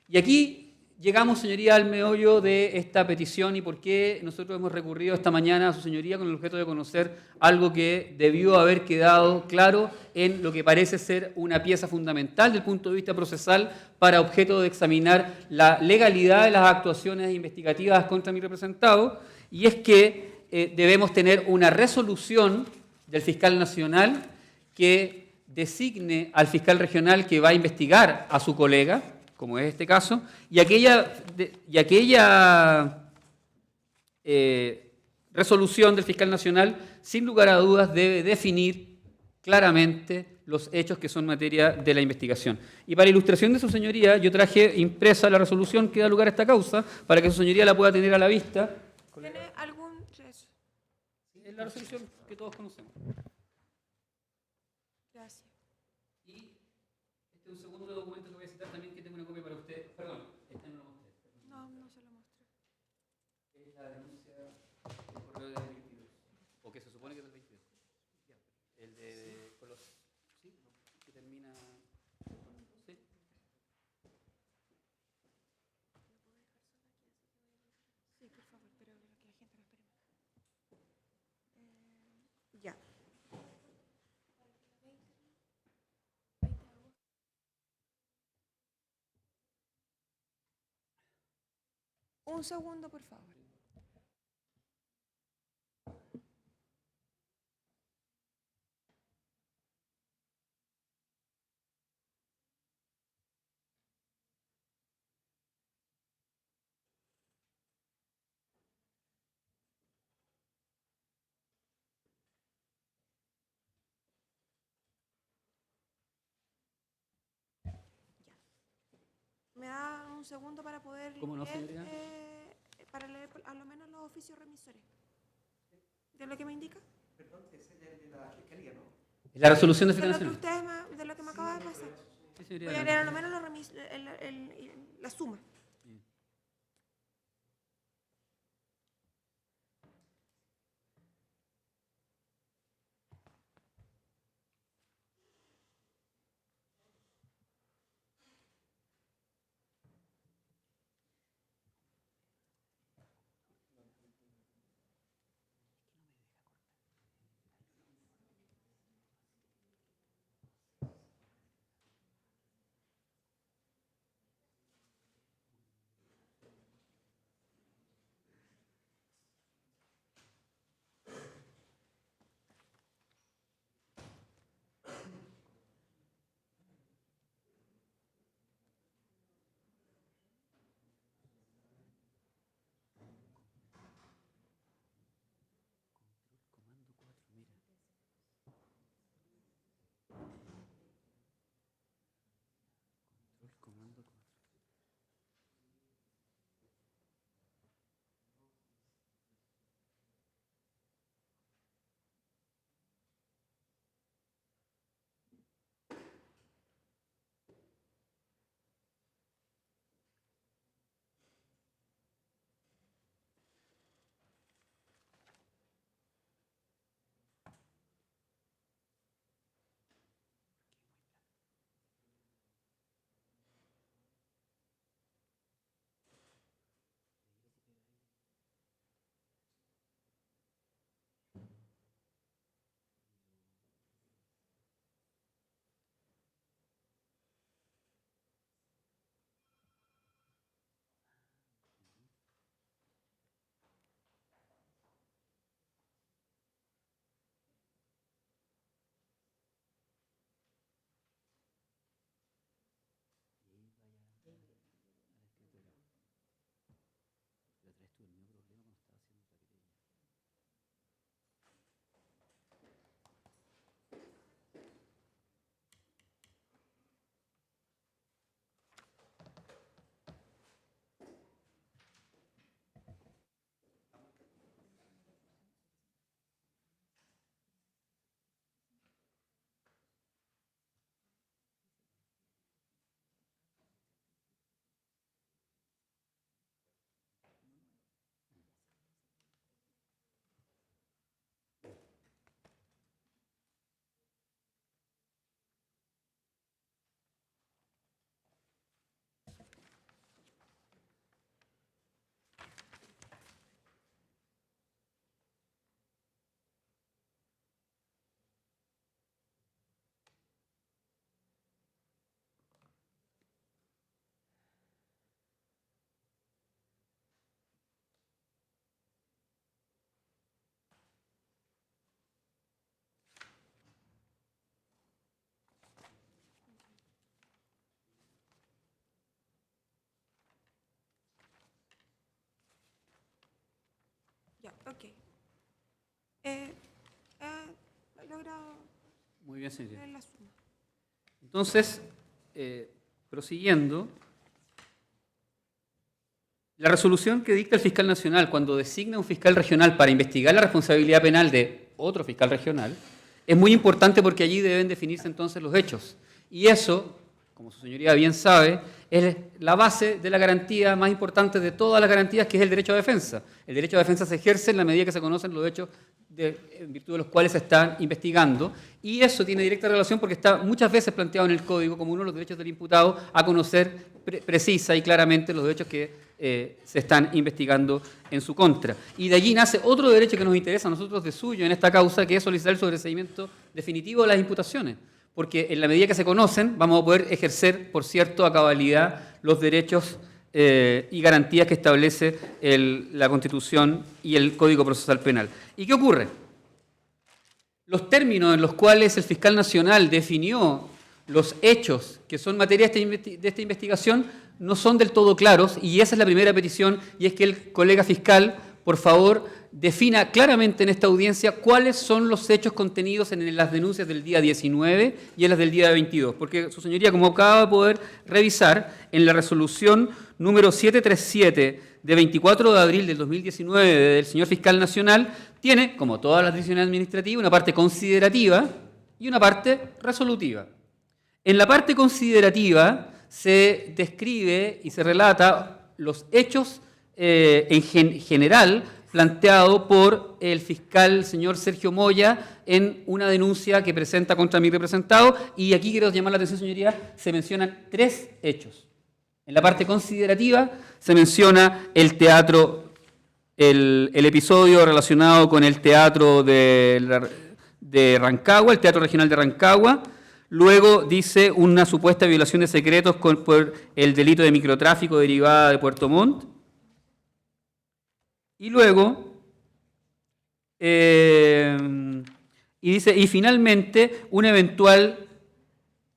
Y aquí llegamos, señoría, al meollo de esta petición y por qué nosotros hemos recurrido esta mañana a su señoría con el objeto de conocer algo que debió haber quedado claro en lo que parece ser una pieza fundamental desde el punto de vista procesal para objeto de examinar la legalidad de las actuaciones investigativas contra mi representado, y es que debemos tener una resolución del fiscal nacional que designe al fiscal regional que va a investigar a su colega, como es este caso, y aquella resolución del fiscal nacional, sin lugar a dudas, debe definir claramente los hechos que son materia de la investigación. Y para ilustración de su señoría, yo traje impresa la resolución que da lugar a esta causa, para que su señoría la pueda tener a la vista. ¿Tiene algún...? Es la resolución que todos conocemos. Gracias. Y este es un segundo documento que voy a citar también, que tengo una copia para usted. Perdón, este no lo mostré. No, no se lo mostré. Es la denuncia del correo del 22. O que se supone que es del 22. El de con los... ¿Sí? Que termina... ¿Sí? Sí, por favor, pero que la gente no espere más. Ya. Un segundo, por favor. ¿Me da un segundo para poder ¿Cómo no, leer, señoría? para leer a lo menos los oficios remisores? ¿De lo que me indica? La resolución de De fiscal lo que nacional. de lo que me acaba de pasar. Sí, señoría. Voy a leer a lo menos la suma. Ok. He logrado Muy bien, señoría. leer la suma. Entonces, prosiguiendo, la resolución que dicta el fiscal nacional cuando designa un fiscal regional para investigar la responsabilidad penal de otro fiscal regional es muy importante porque allí deben definirse entonces los hechos. Y eso, como su señoría bien sabe, es la base de la garantía más importante de todas las garantías, que es el derecho a defensa. El derecho a defensa se ejerce en la medida que se conocen los hechos en virtud de los cuales se están investigando, y eso tiene directa relación porque está muchas veces planteado en el Código como uno de los derechos del imputado a conocer precisa y claramente los hechos que se están investigando en su contra. Y de allí nace otro derecho que nos interesa a nosotros de suyo en esta causa, que es solicitar el sobreseimiento definitivo de las imputaciones, porque en la medida que se conocen vamos a poder ejercer, por cierto, a cabalidad los derechos y garantías que establece la Constitución y el Código Procesal Penal. ¿Y qué ocurre? Los términos en los cuales el fiscal nacional definió los hechos que son materia de esta investigación no son del todo claros, y esa es la primera petición, y es que el colega fiscal, por favor, defina claramente en esta audiencia cuáles son los hechos contenidos en las denuncias del día 19 y en las del día 22. Porque, su señoría, como acaba de poder revisar, en la resolución número 737 de 24 de abril del 2019 del señor fiscal nacional, tiene, como todas las decisiones administrativas, una parte considerativa y una parte resolutiva. En la parte considerativa se describe y se relata los hechos en general planteado por el fiscal señor Sergio Moya en una denuncia que presenta contra mi representado, y aquí quiero llamar la atención, señoría, se mencionan 3 hechos. En la parte considerativa se menciona el teatro, el episodio relacionado con el teatro de Rancagua, el Teatro Regional de Rancagua. Luego dice una supuesta violación de secretos por el delito de microtráfico derivada de Puerto Montt. Y luego, dice, y finalmente, un eventual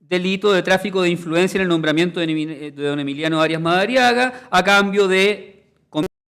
delito de tráfico de influencia en el nombramiento de don Emiliano Arias Madariaga a cambio de